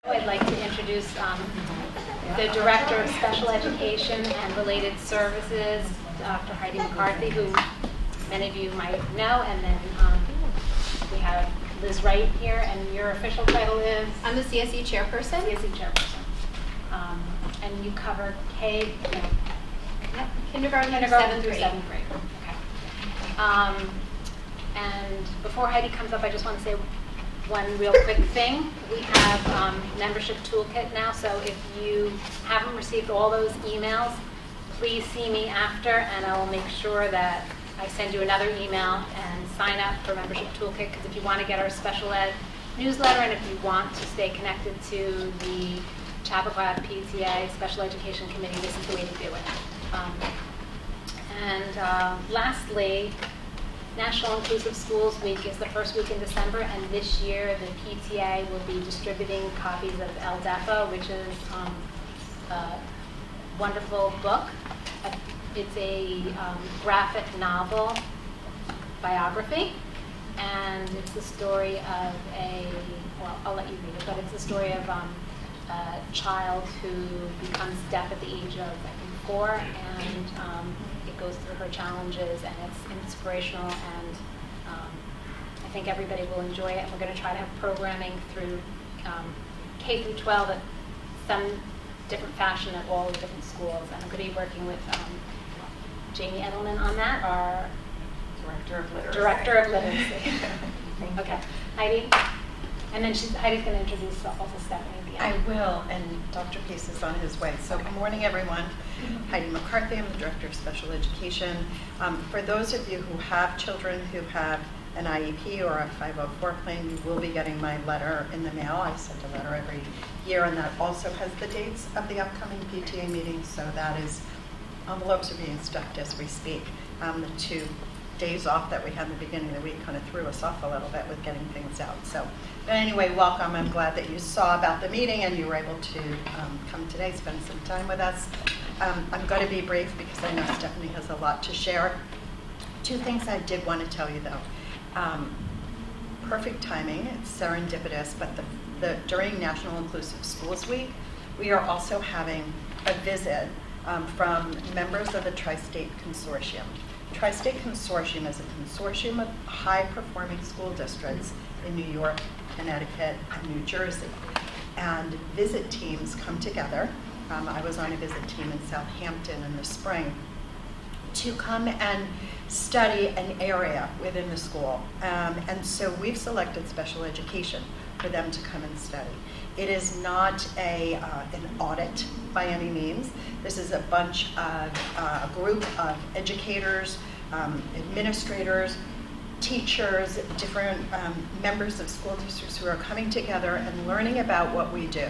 I'd like to introduce the Director of Special Education and Related Services, Dr. Heidi McCarthy, who many of you might know, and then we have Liz Wright here, and your official title is? I'm the CSE chairperson. CSE chairperson. And you cover Kindergarten through seventh grade. grade. Okay. And before Heidi comes up, I just want to say one real quick thing. We have membership toolkit now, so if you haven't received all those emails, please see me after, and I will make sure that I send you another email and sign up for membership toolkit, because if you want to get our special ed newsletter and if you want to stay connected to the Chappaqua PTA Special Education Committee, this is the way to do it. Lastly, National Inclusive Schools Week is the first week in December, and this year the PTA will be distributing copies of El Depo, which is a wonderful book. It's a graphic novel biography, and it's the story of well, I'll let you read it, but it's the story of a child who becomes deaf at the age of, I think, 4, and it goes through her challenges, and it's inspirational, and I think everybody will enjoy it. And we're going to try to have programming through K through 12 at some different fashion at all the different schools, and I'm going to be working with Jamie Edelman on that, our Director of Literacy. Okay, Heidi? And then Heidi's going to introduce also Stephanie. I will, and Dr. Pace is on his way. So good morning, everyone. Heidi McCarthy, I'm the Director of Special Education. For those of you who have children who have an IEP or a 504 plan, you will be getting my letter in the mail. I send a letter every year, and that also has the dates of the upcoming PTA meetings, so that is, envelopes are being stuffed as we speak. The 2 days off that we had in the beginning of the week kind of threw us off a little bit with getting things out. So, but anyway, welcome. I'm glad that you saw about the meeting and you were able to come today, spend some time with us. I'm going to be brief because I know Stephanie has a lot to share. 2 things I did want to tell you though. Perfect timing, it's serendipitous, but during National Inclusive Schools Week, we are also having a visit from members of the Tri-State Consortium. Tri-State Consortium is a consortium of high-performing school districts in New York, Connecticut, and New Jersey. And visit teams come together. I was on a visit team in Southampton in the spring to come and study an area within the school. And so we've selected special education for them to come and study. It is not an audit by any means. This is a group of educators, administrators, teachers, different members of school districts who are coming together and learning about what we do.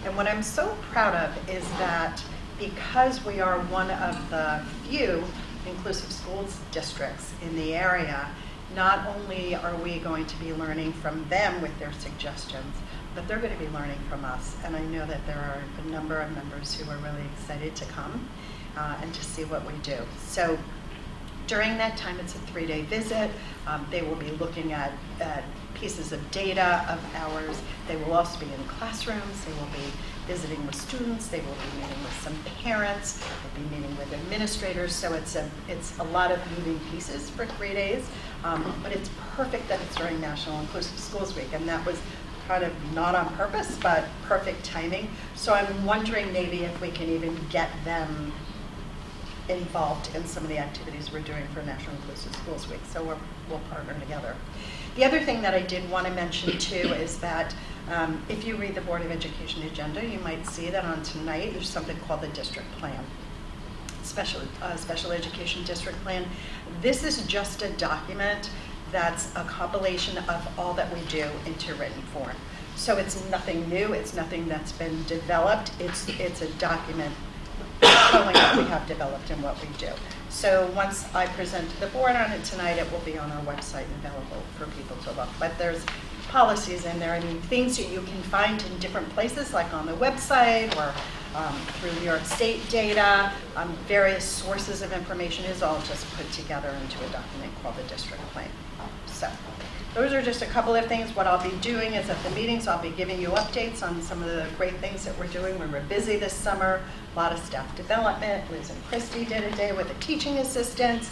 And what I'm so proud of is that because we are one of the few inclusive schools districts in the area, not only are we going to be learning from them with their suggestions, but they're going to be learning from us. And I know that there are a number of members who are really excited to come and to see what we do. So during that time, it's a 3-day visit. They will be looking at pieces of data of ours. They will also be in classrooms. They will be visiting with students. They will be meeting with some parents. They'll be meeting with administrators. So it's a lot of moving pieces for 3 days. But it's perfect that it's during National Inclusive Schools Week, and that was kind of not on purpose, but perfect timing. So I'm wondering maybe if we can even get them involved in some of the activities we're doing for National Inclusive Schools Week. So we'll partner together. The other thing that I did want to mention too is that if you read the Board of Education agenda, you might see that on tonight there's something called the district plan. Special Education District Plan. This is just a document that's a compilation of all that we do into written form. So it's nothing new, it's nothing that's been developed, it's a document showing what we have developed and what we do. So once I present to the board on it tonight, it will be on our website and available for people to look. But there's policies in there, I mean, things that you can find in different places, like on the website or through New York State data, various sources of information is all just put together into a document called the district plan. So those are just a couple of things. What I'll be doing is at the meetings, I'll be giving you updates on some of the great things that we're doing. We were busy this summer, a lot of staff development. Liz and Christy did a day with the teaching assistants,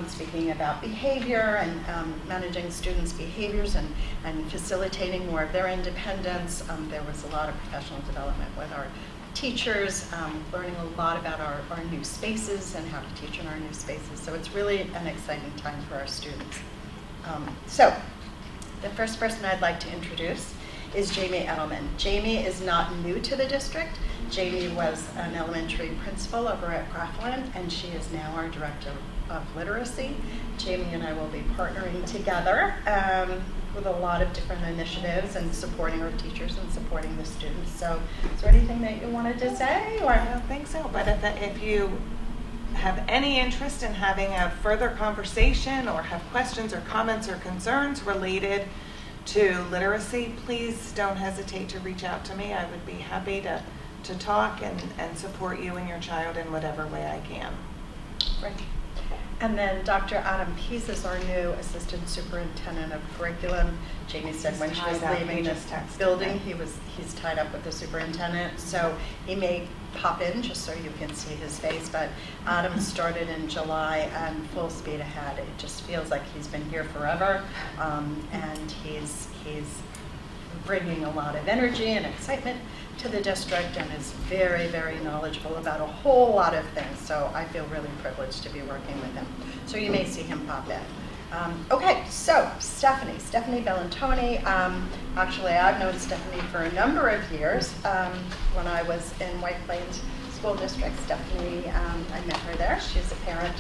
speaking about behavior and managing students' behaviors and facilitating more of their independence. There was a lot of professional development with our teachers, learning a lot about our new spaces and how to teach in our new spaces. So it's really an exciting time for our students. So the first person I'd like to introduce is Jamie Edelman. Jamie is not new to the district. Jamie was an elementary principal over at Grafflin, and she is now our director of literacy. Jamie and I will be partnering together with a lot of different initiatives and supporting our teachers and supporting the students. So is there anything that you wanted to say? Or? I don't think so, but if you have any interest in having a further conversation or have questions or comments or concerns related to literacy, please don't hesitate to reach out to me. I would be happy to talk and support you and your child in whatever way I can. Great. And then Dr. Adam Pease is our new assistant superintendent of curriculum. Jamie said when she was leaving this building, he's tied up with the superintendent, so he may pop in just so you can see his face. But Adam started in July and full speed ahead. It just feels like he's been here forever, and he's bringing a lot of energy and excitement to the district and is very, very knowledgeable about a whole lot of things. So I feel really privileged to be working with him. So you may see him pop in. Okay, so Stephanie Bellantoni. Actually, I've known Stephanie for a number of years. When I was in White Plains School District, Stephanie, I met her there. She's a parent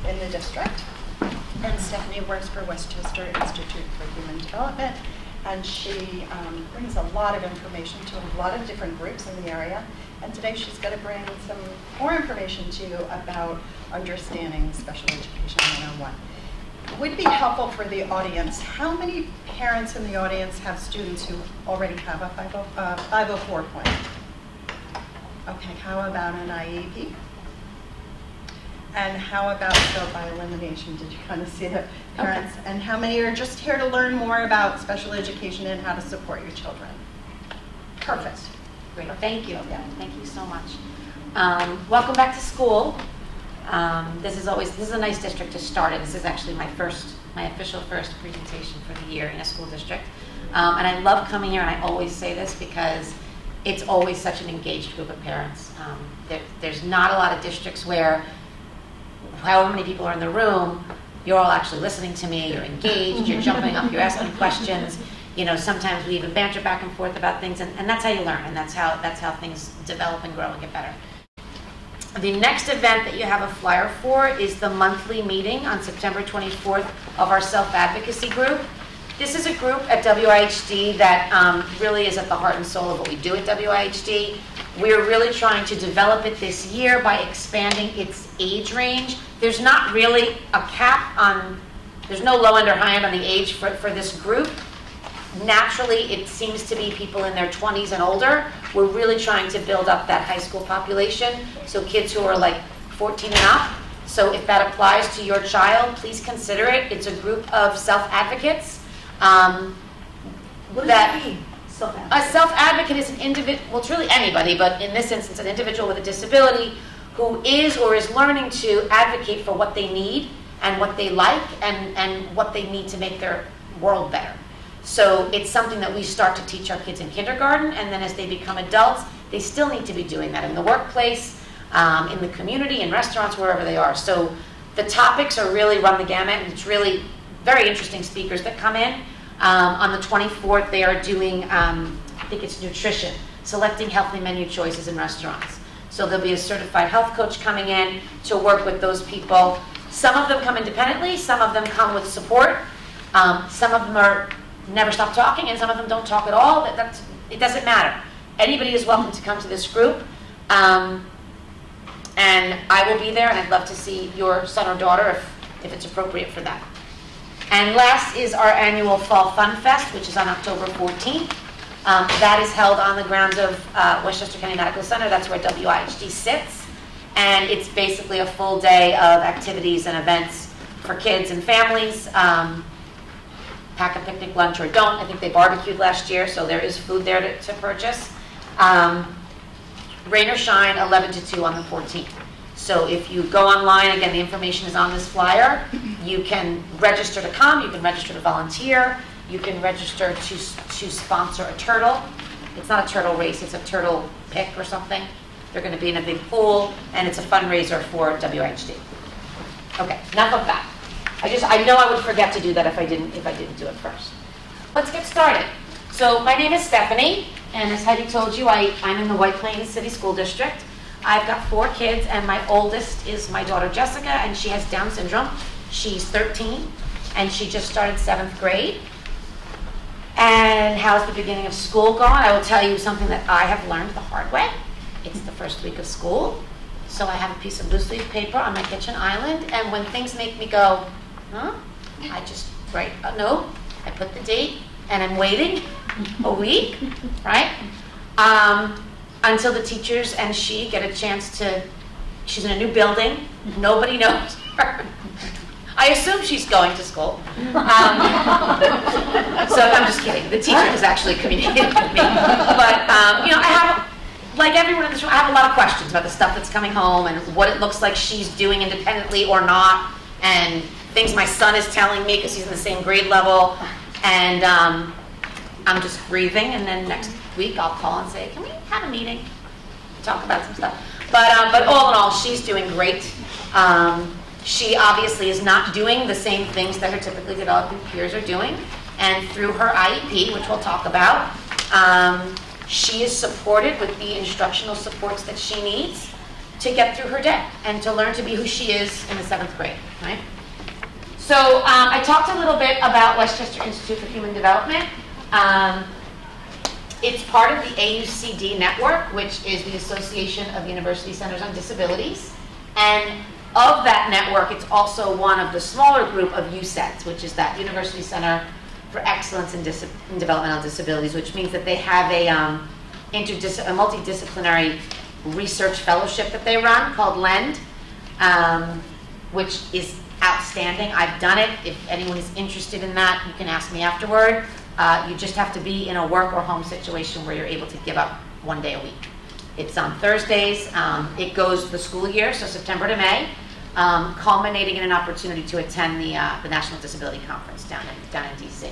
in the district. And Stephanie works for Westchester Institute for Human Development. And she brings a lot of information to a lot of different groups in the area. And today she's going to bring some more information to you about understanding special education 101. It would be helpful for the audience. How many parents in the audience have students who already have a 504 point? Okay, how about an IEP? And how about so by elimination? Did you kind of see the parents? Okay. And how many are just here to learn more about special education and how to support your children? Perfect. Great. Thank you. Yeah. Thank you so much. Welcome back to school. This is a nice district to start in. This is actually my official first presentation for the year in a school district. And I love coming here, and I always say this because it's always such an engaged group of parents. There's not a lot of districts where however many people are in the room, you're all actually listening to me, you're engaged, you're jumping up, you're asking questions. You know, sometimes we even banter back and forth about things, and that's how you learn, and that's how things develop and grow and get better. The next event that you have a flyer for is the monthly meeting on September 24th of our self-advocacy group. This is a group at WIHD that really is at the heart and soul of what we do at WIHD. We're really trying to develop it this year by expanding its age range. There's not really a cap on, there's no low end or high end on the age for this group. Naturally, it seems to be people in their 20s and older. We're really trying to build up that high school population, so kids who are like 14 and up. So if that applies to your child, please consider it. It's a group of self-advocates. What does that mean? A self-advocate is an individual, well, it's really anybody, but in this instance, an individual with a disability who is or is learning to advocate for what they need and what they like and what they need to make their world better. So it's something that we start to teach our kids in kindergarten, and then as they become adults, they still need to be doing that in the workplace, in the community, in restaurants, wherever they are. So the topics are really run the gamut, and it's really very interesting speakers that come in. On the 24th, they are doing, I think it's nutrition, selecting healthy menu choices in restaurants. So there'll be a certified health coach coming in to work with those people. Some of them come independently, some of them come with support. Some of them are never stop talking, and some of them don't talk at all. It doesn't matter. Anybody is welcome to come to this group. And I will be there, and I'd love to see your son or daughter if it's appropriate for that. And last is our annual Fall Fun Fest, which is on October 14th. That is held on the grounds of Westchester County Medical Center. That's where WIHD sits. And it's basically a full day of activities and events for kids and families. pack a picnic lunch or don't. I think they barbecued last year, so there is food there to purchase. Rain or shine, 11 to 2 on the 14th. So if you go online, again, the information is on this flyer. You can register to come, you can register to volunteer, you can register to sponsor a turtle. It's not a turtle race, it's a turtle pick or something. They're going to be in a big pool, and it's a fundraiser for WIHD. Okay, enough of that. I know I would forget to do that if I didn't do it first. Let's get started. So my name is Stephanie, and as Heidi told you, I'm in the White Plains City School District. I've got 4 kids, and my oldest is my daughter Jessica, and she has Down syndrome. She's 13, and she just started 7th grade. And how's the beginning of school gone? I will tell you something that I have learned the hard way. It's the first week of school, so I have a piece of loose leaf paper on my kitchen island, and when things make me go, huh? I just write a note, I put the date, and I'm waiting a week, right? Until the teachers and she get a chance to, she's in a new building, nobody knows her. I assume she's going to school. So I'm just kidding. The teacher has actually communicated with me. But, I have, like everyone in this room, I have a lot of questions about the stuff that's coming home and what it looks like she's doing independently or not, and things my son is telling me because he's in the same grade level. And I'm just breathing, and then next week I'll call and say, can we have a meeting? Talk about some stuff. But all in all, she's doing great. She obviously is not doing the same things that her typically developing peers are doing. And through her IEP, which we'll talk about, she is supported with the instructional supports that she needs to get through her day and to learn to be who she is in the 7th grade, right? So I talked a little bit about Westchester Institute for Human Development. It's part of the AUCD network, which is the Association of University Centers on Disabilities. And of that network, it's also one of the smaller group of UCEDs, which is that University Center for Excellence in Developmental Disabilities, which means that they have a multidisciplinary research fellowship that they run called LEND, which is outstanding. I've done it. If anyone is interested in that, you can ask me afterward. You just have to be in a work or home situation where you're able to give up 1 day a week. It's on Thursdays. It goes the school year, so September to May, culminating in an opportunity to attend the National Disability Conference down in DC.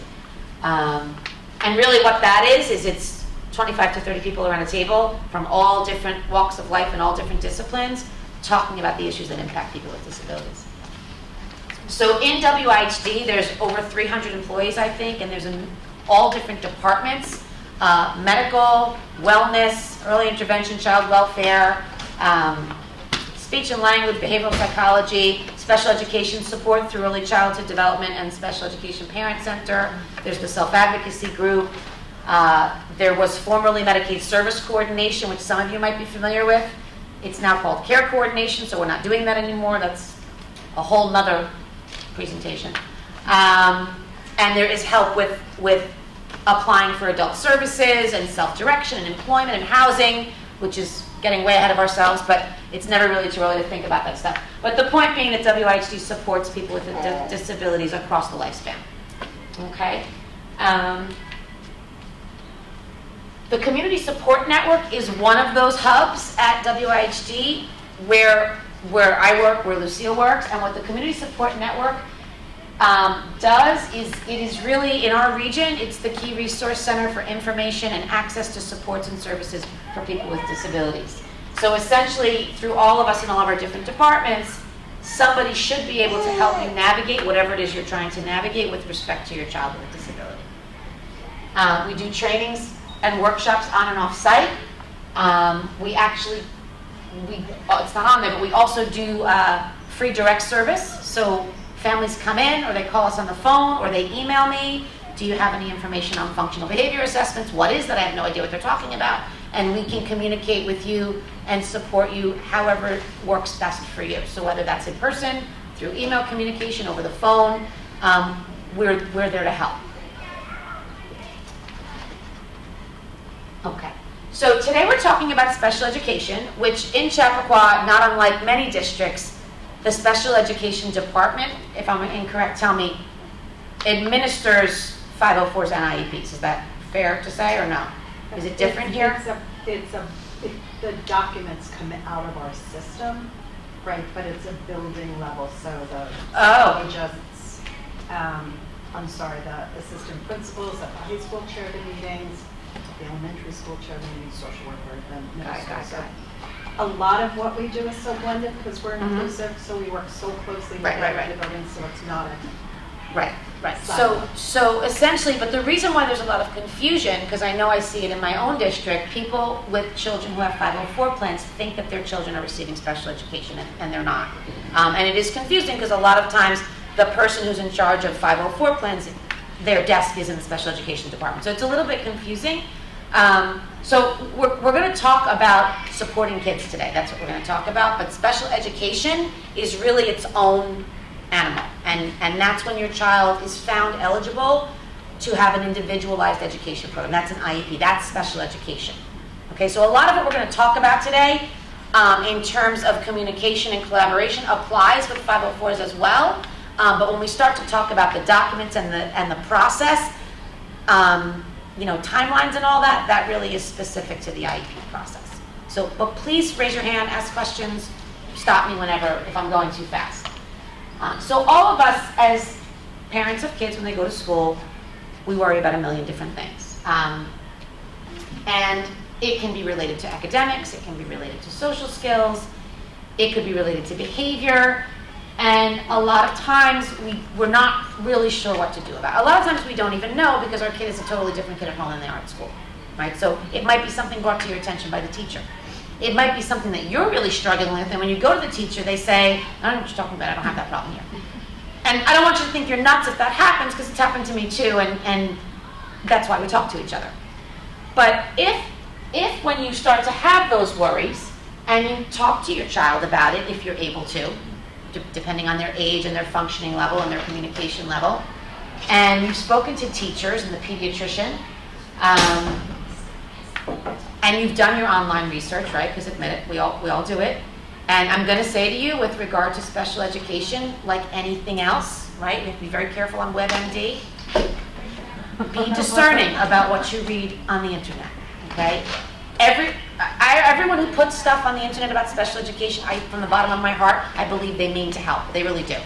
And really what that is it's 25 to 30 people around a table from all different walks of life and all different disciplines talking about the issues that impact people with disabilities. So in WIHD, there's over 300 employees, I think, and there's all different departments, medical, wellness, early intervention, child welfare, speech and language, behavioral psychology, special education support through early childhood development and special education parent center. There's the self-advocacy group. There was formerly Medicaid service coordination, which some of you might be familiar with. It's now called care coordination, so we're not doing that anymore. That's a whole nother presentation. And there is help with applying for adult services and self-direction and employment and housing, which is getting way ahead of ourselves, but it's never really too early to think about that stuff. But the point being that WIHD supports people with disabilities across the lifespan. Okay? The Community Support Network is one of those hubs at WIHD where I work, where Lucille works, and what the Community Support Network does is it is really, in our region, it's the key resource center for information and access to supports and services for people with disabilities. So essentially, through all of us in all of our different departments, somebody should be able to help you navigate whatever it is you're trying to navigate with respect to your child with a disability. We do trainings and workshops on and off site. It's not on there, but we also do free direct service. So families come in, or they call us on the phone, or they email me, do you have any information on functional behavior assessments? What is that? I have no idea what they're talking about. And we can communicate with you and support you however works best for you. So whether that's in person, through email communication, over the phone, we're there to help. Okay. So today we're talking about special education, which in Chappaqua, not unlike many districts, the special education department, if I'm incorrect, tell me, administers 504s and IEPs. Is that fair to say or no? Is it different here? The documents come out of our system, right, but it's a building level, so the psychologists, the assistant principals at the high school chair the meetings, the elementary school chair the meetings, social worker, then middle school. So a lot of what we do is so blended because we're inclusive, so we work so closely with the buildings, so it's not a Right. So essentially, but the reason why there's a lot of confusion, because I know I see it in my own district, people with children who have 504 plans think that their children are receiving special education, and they're not. And it is confusing because a lot of times the person who's in charge of 504 plans, their desk is in the special education department. So it's a little bit confusing. So we're going to talk about supporting kids today. That's what we're going to talk about. But special education is really its own animal. And that's when your child is found eligible to have an individualized education program. That's an IEP. That's special education. Okay, so a lot of what we're going to talk about today in terms of communication and collaboration applies with 504s as well. But when we start to talk about the documents and the process, timelines and all that, that really is specific to the IEP process. So, but please raise your hand, ask questions, stop me whenever if I'm going too fast. So all of us as parents of kids when they go to school, we worry about a million different things. And it can be related to academics, it can be related to social skills, it could be related to behavior, and a lot of times we're not really sure what to do about it. A lot of times we don't even know because our kid is a totally different kid at home than they are at school, right? So it might be something brought to your attention by the teacher. It might be something that you're really struggling with, and when you go to the teacher, they say, I don't know what you're talking about, I don't have that problem here. And I don't want you to think you're nuts if that happens, because it's happened to me too, and that's why we talk to each other. But if when you start to have those worries, and you talk to your child about it, if you're able to, depending on their age and their functioning level and their communication level, and you've spoken to teachers and the pediatrician, and you've done your online research, right? Because admit it, we all do it. And I'm going to say to you, with regard to special education, like anything else, right? You have to be very careful on WebMD. Be discerning about what you read on the internet, okay? Everyone who puts stuff on the internet about special education, from the bottom of my heart, I believe they mean to help. They really do.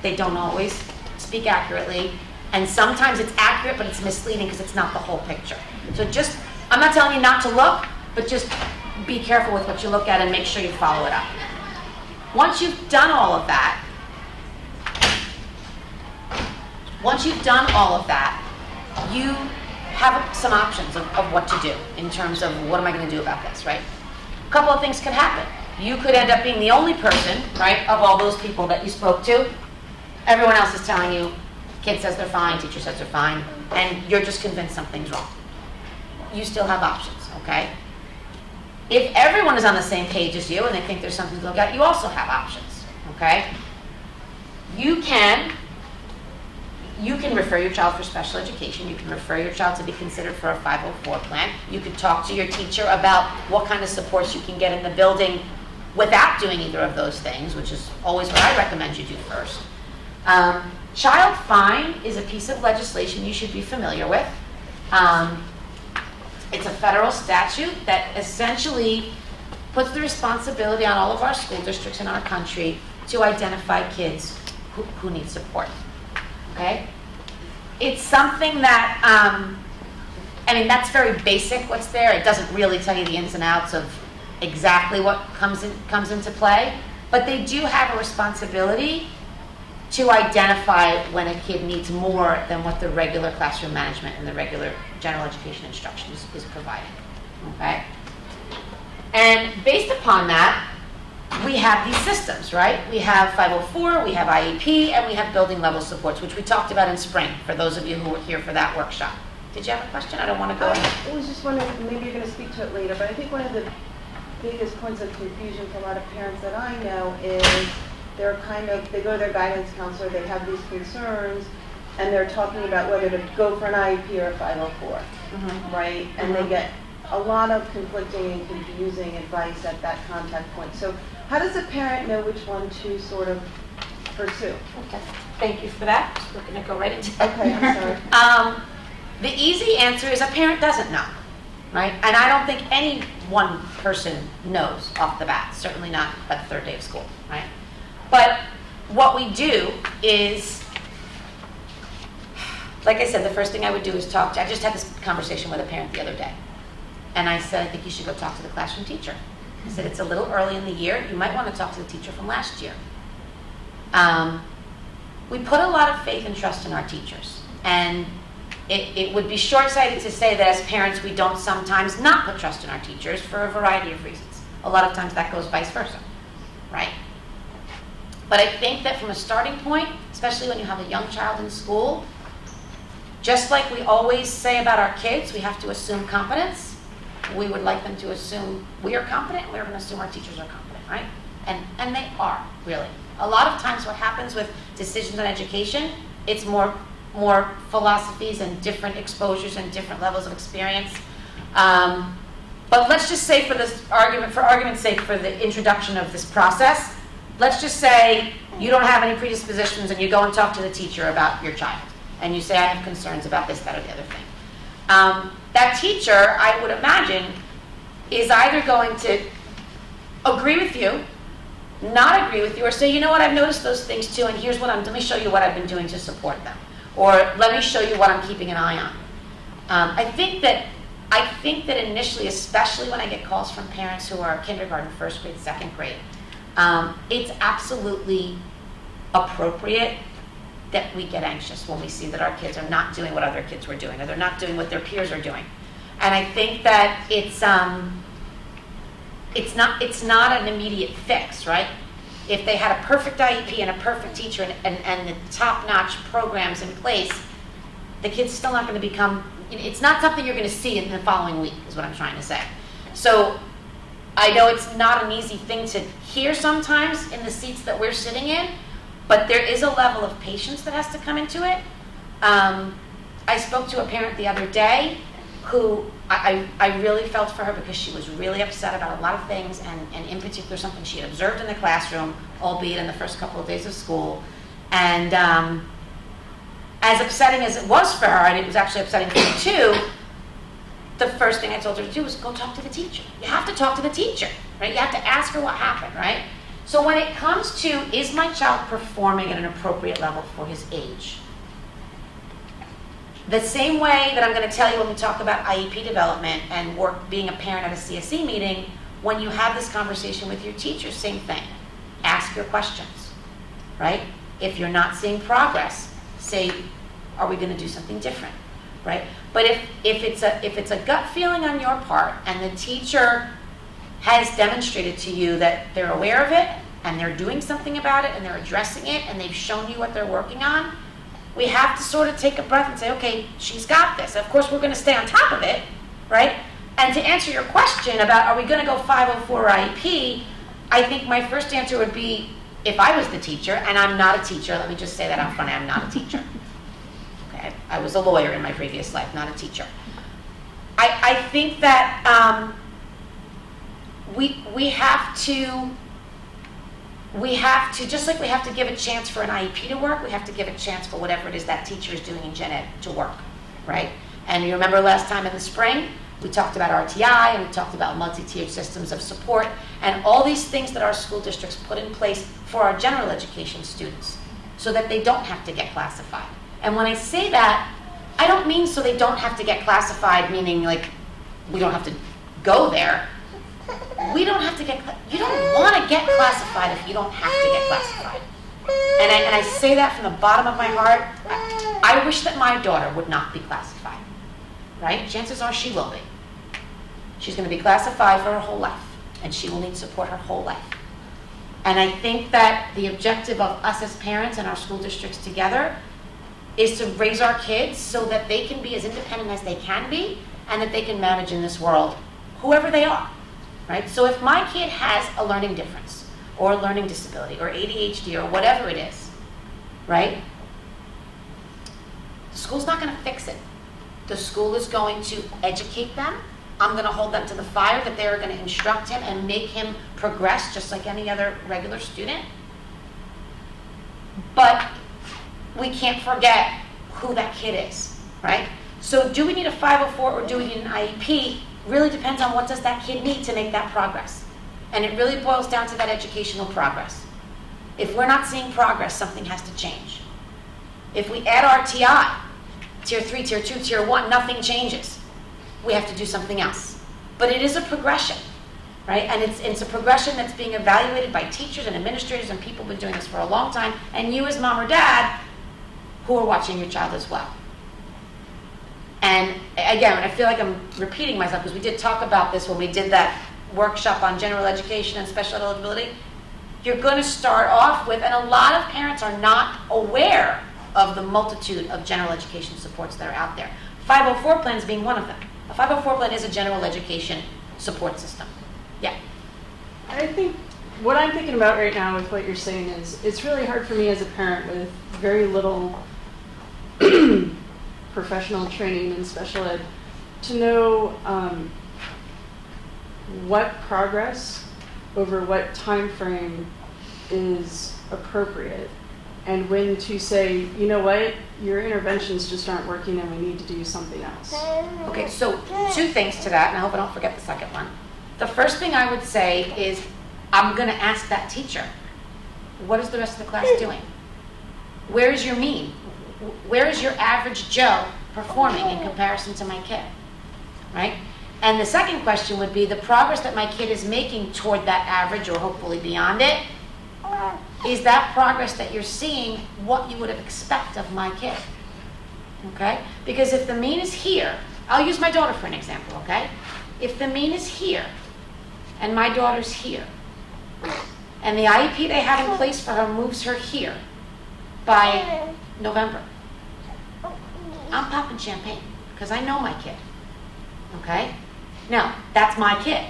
They don't always speak accurately. And sometimes it's accurate, but it's misleading because it's not the whole picture. So I'm not telling you not to look, but just be careful with what you look at and make sure you follow it up. Once you've done all of that, you have some options of what to do in terms of what am I going to do about this, right? A couple of things could happen. You could end up being the only person, right, of all those people that you spoke to. Everyone else is telling you, kid says they're fine, teacher says they're fine, and you're just convinced something's wrong. You still have options, okay? If everyone is on the same page as you and they think there's something to look at, you also have options, okay? You can refer your child for special education. You can refer your child to be considered for a 504 plan. You could talk to your teacher about what kind of supports you can get in the building without doing either of those things, which is always what I recommend you do first. Child fine is a piece of legislation you should be familiar with. It's a federal statute that essentially puts the responsibility on all of our school districts in our country to identify kids who need support. Okay? It's something that, that's very basic what's there. It doesn't really tell you the ins and outs of exactly what comes into play, but they do have a responsibility to identify when a kid needs more than what the regular classroom management and the regular general education instruction is providing, okay? And based upon that, we have these systems, right? We have 504, we have IEP, and we have building level supports, which we talked about in spring, for those of you who were here for that workshop. Did you have a question? I don't want to go ahead. I was just wondering, maybe you're going to speak to it later, but I think one of the biggest points of confusion for a lot of parents that I know is they go to their guidance counselor, they have these concerns, and they're talking about whether to go for an IEP or a 504, right? And they get a lot of conflicting and confusing advice at that contact point. So how does a parent know which one to sort of pursue? Okay, thank you for that. We're going to go right into that. Okay, I'm sorry. The easy answer is a parent doesn't know, right? And I don't think any one person knows off the bat, certainly not at the third day of school, right? But what we do is, like I said, the first thing I would do is talk to, I just had this conversation with a parent the other day. And I said, I think you should go talk to the classroom teacher. I said, it's a little early in the year. You might want to talk to the teacher from last year. We put a lot of faith and trust in our teachers. And it would be short-sighted to say that as parents, we don't sometimes not put trust in our teachers for a variety of reasons. A lot of times that goes vice versa, right? But I think that from a starting point, especially when you have a young child in school, just like we always say about our kids, we have to assume competence. We would like them to assume we are competent. We're going to assume our teachers are competent, right? And they are, really. A lot of times what happens with decisions on education, it's more philosophies and different exposures and different levels of experience. But let's just say for argument's sake, for the introduction of this process, let's just say you don't have any predispositions and you go and talk to the teacher about your child. And you say, I have concerns about this, that, or the other thing. That teacher, I would imagine, is either going to agree with you, not agree with you, or say, you know what, I've noticed those things too, and let me show you what I've been doing to support them. Or let me show you what I'm keeping an eye on. I think that initially, especially when I get calls from parents who are kindergarten, first grade, second grade, it's absolutely appropriate that we get anxious when we see that our kids are not doing what other kids were doing, or they're not doing what their peers are doing. And I think that it's not an immediate fix, right? If they had a perfect IEP and a perfect teacher and the top-notch programs in place, the kid's still not going to become, it's not something you're going to see in the following week, is what I'm trying to say. So I know it's not an easy thing to hear sometimes in the seats that we're sitting in, but there is a level of patience that has to come into it. I spoke to a parent the other day who I really felt for her because she was really upset about a lot of things, and in particular something she had observed in the classroom, albeit in the first couple of days of school. And as upsetting as it was for her, and it was actually upsetting for me too, the first thing I told her to do was go talk to the teacher. You have to talk to the teacher, right? You have to ask her what happened, right? So when it comes to, is my child performing at an appropriate level for his age? The same way that I'm going to tell you when we talk about IEP development and being a parent at a CSE meeting, when you have this conversation with your teacher, same thing. Ask your questions, right? If you're not seeing progress, say, are we going to do something different, right? But if it's a gut feeling on your part and the teacher has demonstrated to you that they're aware of it and they're doing something about it and they're addressing it and they've shown you what they're working on, we have to sort of take a breath and say, okay, she's got this. Of course, we're going to stay on top of it, right? And to answer your question about are we going to go 504 IEP, I think my first answer would be, if I was the teacher, and I'm not a teacher, let me just say that up front, I'm not a teacher. Okay, I was a lawyer in my previous life, not a teacher. I think that we have to, just like we have to give a chance for an IEP to work, we have to give a chance for whatever it is that teacher is doing in gen ed to work, right? And you remember last time in the spring, we talked about RTI and we talked about multi-tiered systems of support and all these things that our school districts put in place for our general education students so that they don't have to get classified. And when I say that, I don't mean so they don't have to get classified, meaning like we don't have to go there. We don't have to you don't want to get classified if you don't have to get classified. And I say that from the bottom of my heart. I wish that my daughter would not be classified, right? Chances are she will be. She's going to be classified for her whole life, and she will need support her whole life. And I think that the objective of us as parents and our school districts together is to raise our kids so that they can be as independent as they can be and that they can manage in this world, whoever they are, right? So if my kid has a learning difference or a learning disability or ADHD or whatever it is, right? The school's not going to fix it. The school is going to educate them. I'm going to hold them to the fire that they are going to instruct him and make him progress just like any other regular student. But we can't forget who that kid is, right? So do we need a 504 or do we need an IEP? Really depends on what does that kid need to make that progress. And it really boils down to that educational progress. If we're not seeing progress, something has to change. If we add RTI, tier 3, tier 2, tier 1, nothing changes. We have to do something else. But it is a progression, right? And it's a progression that's being evaluated by teachers and administrators and people who've been doing this for a long time, and you as mom or dad who are watching your child as well. And again, I feel like I'm repeating myself because we did talk about this when we did that workshop on general education and special ed eligibility. You're going to start off with, and a lot of parents are not aware of the multitude of general education supports that are out there. 504 plans being one of them. A 504 plan is a general education support system. Yeah. I think what I'm thinking about right now with what you're saying is it's really hard for me as a parent with very little professional training in special ed to know what progress over what time frame is appropriate and when to say, you know what, your interventions just aren't working and we need to do something else. Okay, so 2 things to that, and I hope I don't forget the second one. The first thing I would say is I'm going to ask that teacher, what is the rest of the class doing? Where is your mean? Where is your average Joe performing in comparison to my kid, right? And the second question would be the progress that my kid is making toward that average or hopefully beyond it. Is that progress that you're seeing what you would have expected of my kid? Okay? Because if the mean is here, I'll use my daughter for an example, okay? If the mean is here and my daughter's here, and the IEP they have in place for her moves her here by November, I'm popping champagne because I know my kid. Okay? Now, that's my kid.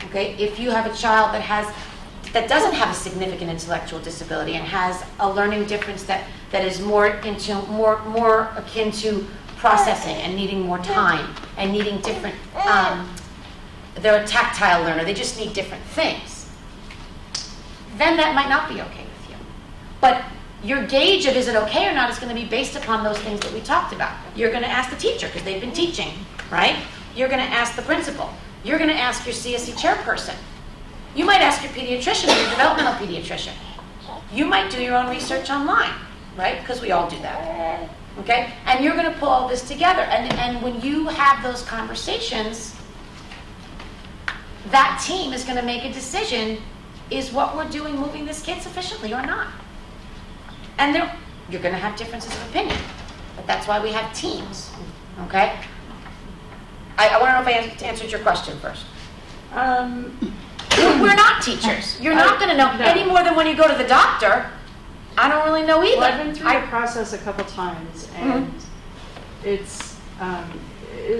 Okay? If you have a child that doesn't have a significant intellectual disability and has a learning difference that is more akin to processing and needing more time and needing different, they're a tactile learner, they just need different things, then that might not be okay with you. But your gauge of is it okay or not is going to be based upon those things that we talked about. You're going to ask the teacher because they've been teaching, right? You're going to ask the principal. You're going to ask your CSE chairperson. You might ask your pediatrician or your developmental pediatrician. You might do your own research online, right? Because we all do that, okay? And you're going to pull all this together. And when you have those conversations, that team is going to make a decision, is what we're doing moving this kid sufficiently or not? And you're going to have differences of opinion, but that's why we have teams, okay? I want to know if I answered your question first. We're not teachers. You're not going to know any more than when you go to the doctor. I don't really know either. Well, I've been through the process a couple times, and it's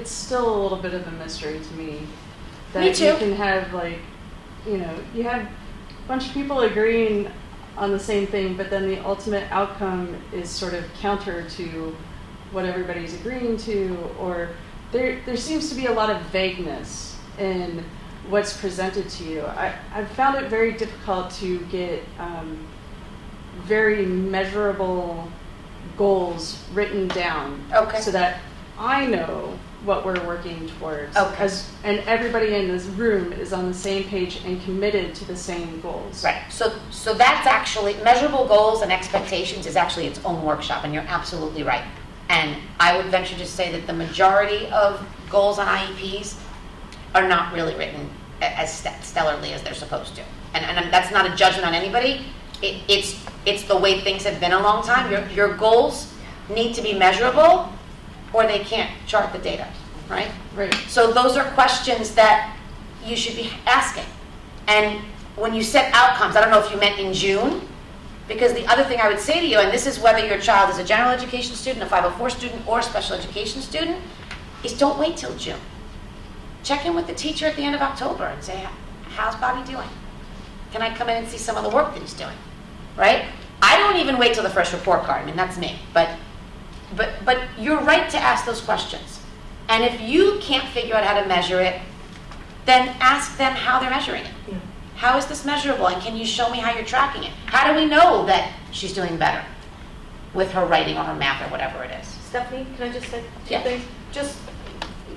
still a little bit of a mystery to me. That Me too. You can have you have a bunch of people agreeing on the same thing, but then the ultimate outcome is sort of counter to what everybody's agreeing to, or there seems to be a lot of vagueness in what's presented to you. I've found it very difficult to get very measurable goals written down, Okay. so that I know what we're working towards. Okay. And everybody in this room is on the same page and committed to the same goals. Right. So that's actually, measurable goals and expectations is actually its own workshop, and you're absolutely right. And I would venture to say that the majority of goals on IEPs are not really written as stellarly as they're supposed to. And that's not a judgment on anybody. It's the way things have been a long time. Your goals need to be measurable, or they can't chart the data, right? Right. So those are questions that you should be asking. And when you set outcomes, I don't know if you meant in June, because the other thing I would say to you, and this is whether your child is a general education student, a 504 student, or a special education student, is don't wait till June. Check in with the teacher at the end of October and say, how's Bobby doing? Can I come in and see some of the work that he's doing, right? I don't even wait till the first report card. I mean, that's me. But you're right to ask those questions. And if you can't figure out how to measure it, then ask them how they're measuring it. Yeah. How is this measurable? And can you show me how you're tracking it? How do we know that she's doing better with her writing or her math or whatever it is? Stephanie, can I just say two Yeah. things? Just,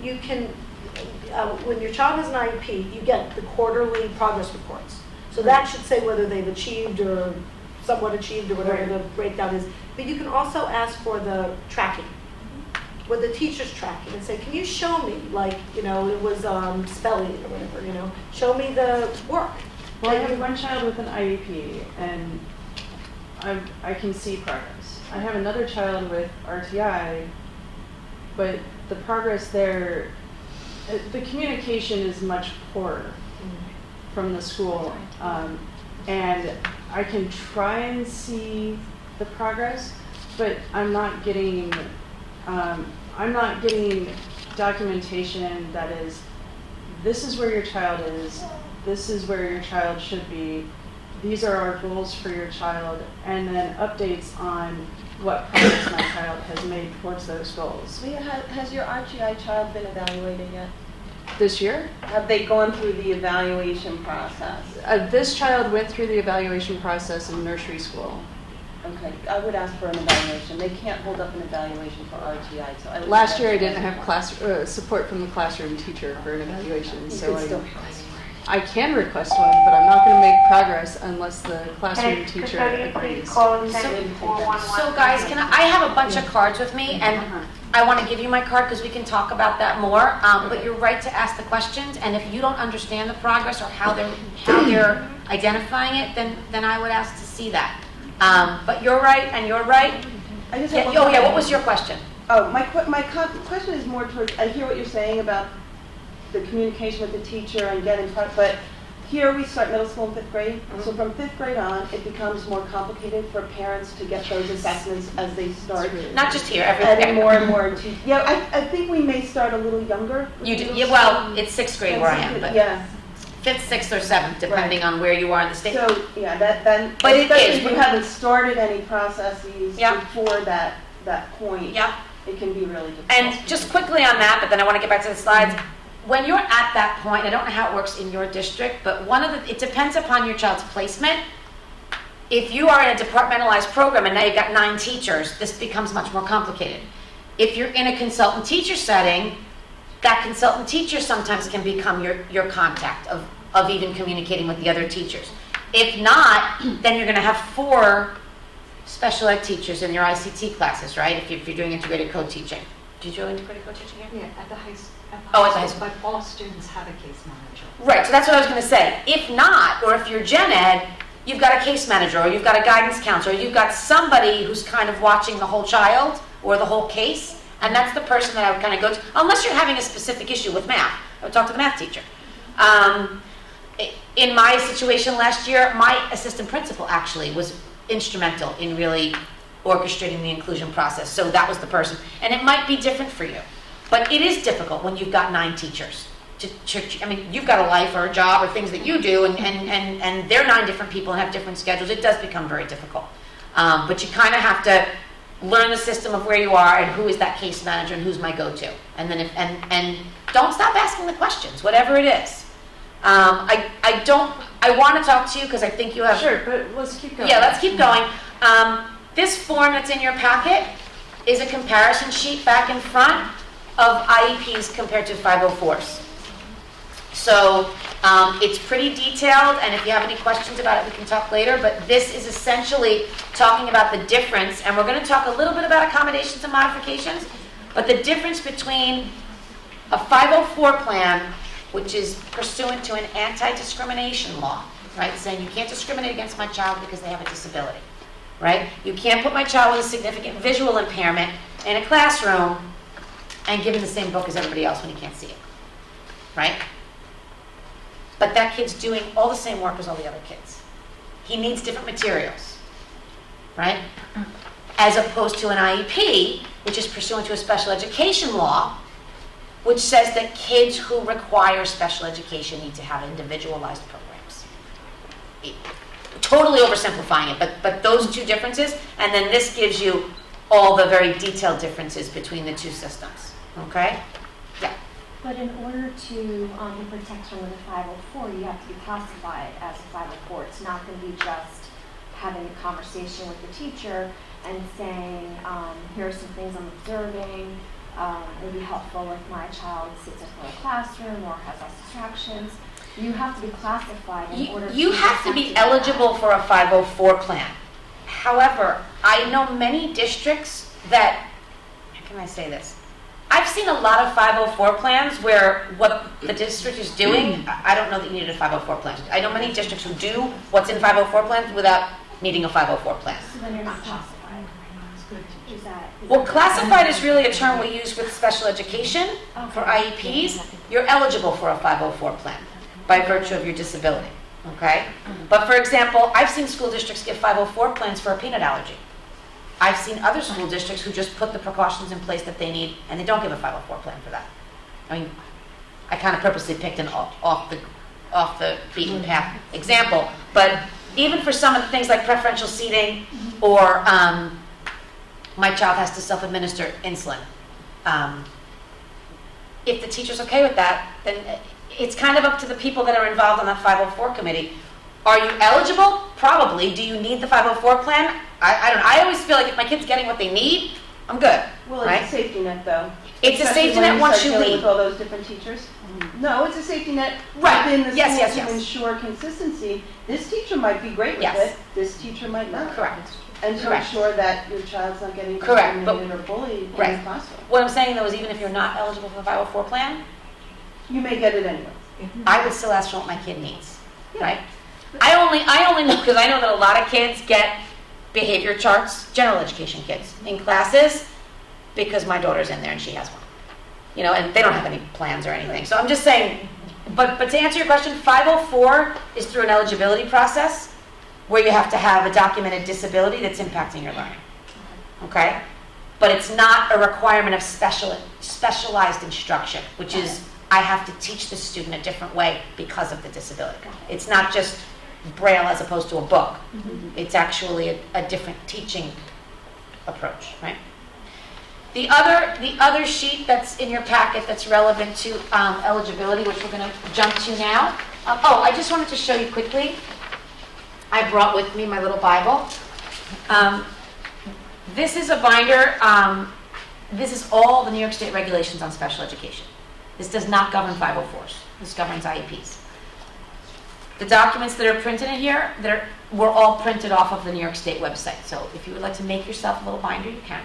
you can, when your child has an IEP, you get the quarterly progress reports. So that should say whether they've achieved or somewhat achieved or whatever the breakdown is. But you can also ask for the tracking, what the teacher's tracking, and say, can you show me, like, you know, it was spelling or whatever, you know, show me the work. Well, I have one child with an IEP, and I can see progress. I have another child with RTI, but the progress there, the communication is much poorer from the school, and I can try and see the progress, but I'm not getting documentation that is, this is where your child is, this is where your child should be, these are our goals for your child, and then updates on what progress my child has made towards those goals. Leah, has your RTI child been evaluated yet? This year, Have they gone through the evaluation process? this child went through the evaluation process in nursery school. Okay, I would ask for an evaluation. They can't hold up an evaluation for RTI, so I would. Last year I didn't have class support from the classroom teacher for an evaluation, You so could still request. I can request one, but I'm not going to make progress unless the classroom teacher agrees. So guys, I have a bunch of cards with me, and I want to give you my card because we can talk about that more. But you're right to ask the questions, and if you don't understand the progress or how they're identifying it, then I would ask to see that. But you're right, and you're right. I just Yeah, have oh one yeah, what comment. was your question? Oh, my question is more towards, I hear what you're saying about the communication with the teacher and getting, but here we start middle school and fifth grade. So from fifth grade on, it becomes more complicated for parents to get those assessments as they start. Not just here, Adding everywhere. more and more to, yeah, I think we may start a little younger. with You do, middle yeah, school. well, it's 6th grade where I am, but Yeah, 5th, 6th, or 7th, depending Right. on where you are in the state. so, yeah, then, But it especially is. if you haven't started any processes Yeah. before that point. Yeah. It can be really difficult. And just quickly on that, but then I want to get back to the slides. When you're at that point, I don't know how it works in your district, but it depends upon your child's placement. If you are in a departmentalized program and now you've got 9 teachers, this becomes much more complicated. If you're in a consultant teacher setting, that consultant teacher sometimes can become your contact of even communicating with the other teachers. If not, then you're going to have 4 special ed teachers in your ICT classes, right? If you're doing integrated co-teaching. Do you do integrated co-teaching here? Yeah, at the high school. Oh, at the high school. But all students have a case manager. Right, so that's what I was going to say. If not, or if you're gen ed, you've got a case manager, or you've got a guidance counselor, or you've got somebody who's kind of watching the whole child or the whole case, and that's the person that I would kind of go to, unless you're having a specific issue with math. I would talk to the math teacher. In my situation last year, my assistant principal actually was instrumental in really orchestrating the inclusion process, so that was the person. And it might be different for you, but it is difficult when you've got 9 teachers. I mean, you've got a life or a job or things that you do, and they're 9 different people and have different schedules. It does become very difficult. But you kind of have to learn the system of where you are and who is that case manager and who's my go-to. And then and don't stop asking the questions, whatever it is. I want to talk to you because I think you have... Sure, but let's keep going. Yeah, let's keep going. This form that's in your packet is a comparison sheet back in front of IEPs compared to 504s. So it's pretty detailed, and if you have any questions about it, we can talk later, but this is essentially talking about the difference, and we're going to talk a little bit about accommodations and modifications, but the difference between a 504 plan, which is pursuant to an anti-discrimination law, right, saying you can't discriminate against my child because they have a disability, right? You can't put my child with a significant visual impairment in a classroom and give him the same book as everybody else when he can't see it, right? But that kid's doing all the same work as all the other kids. He needs different materials, right? As opposed to an IEP, which is pursuant to a special education law, which says that kids who require special education need to have individualized programs. Totally oversimplifying it, but those 2 differences, and then this gives you all the very detailed differences between the 2 systems, okay? Yeah. But in order to be protected under the 504, you have to be classified as a 504. It's not going to be just having a conversation with the teacher and saying, here are some things I'm observing. It would be helpful if my child sits in front of a classroom or has less distractions. You have to be classified in order to You have to be accepted. eligible for a 504 plan. However, I know many districts that, how can I say this? I've seen a lot of 504 plans where what the district is doing, I don't know that you needed a 504 plan. I know many districts who do what's in 504 plans without needing a 504 plan. So then you're not classified. Is that? Well, classified is really a term we use with special education for IEPs. You're eligible for a 504 plan by virtue of your disability, okay? But for example, I've seen school districts give 504 plans for a peanut allergy. I've seen other school districts who just put the precautions in place that they need, and they don't give a 504 plan for that. I mean, I kind of purposely picked an off the beaten path example, but even for some of the things like preferential seating or my child has to self-administer insulin. If the teacher's okay with that, then it's kind of up to the people that are involved on that 504 committee. Are you eligible? Probably. Do you need the 504 plan? I don't know. I always feel like if my kid's getting what they need, I'm good. Well, it's right? a safety net, though. It's a Especially safety when net once start you dealing leave. with all those different teachers. No, it's a safety net Right. within the Yes, school yes, yes. to ensure consistency. This teacher might be great with Yes. it, this teacher might not. Correct. And to Correct. ensure that your child's not getting Correct, but- discriminated or bullied in Right. the classroom. What I'm saying though is even if you're not eligible for the 504 plan, You may get it anyway. I would still ask for what my kid needs, right? I only know because I know that a lot of kids get behavior charts, general education kids, in classes because my daughter's in there and she has one. You know, and they don't have any plans or anything. So I'm just saying, but to answer your question, 504 is through an eligibility process where you have to have a documented disability that's impacting your learning. Okay? But it's not a requirement of specialized instruction, which is I have to teach the student a different way because of the disability. It's not just Braille as opposed to a book. It's actually a different teaching approach, right? The other sheet that's in your packet that's relevant to eligibility, which we're going to jump to now. I just wanted to show you quickly. I brought with me my little Bible. This is a binder. This is all the New York State regulations on special education. This does not govern 504s. This governs IEPs. The documents that are printed in here were all printed off of the New York State website. So if you would like to make yourself a little binder, you can.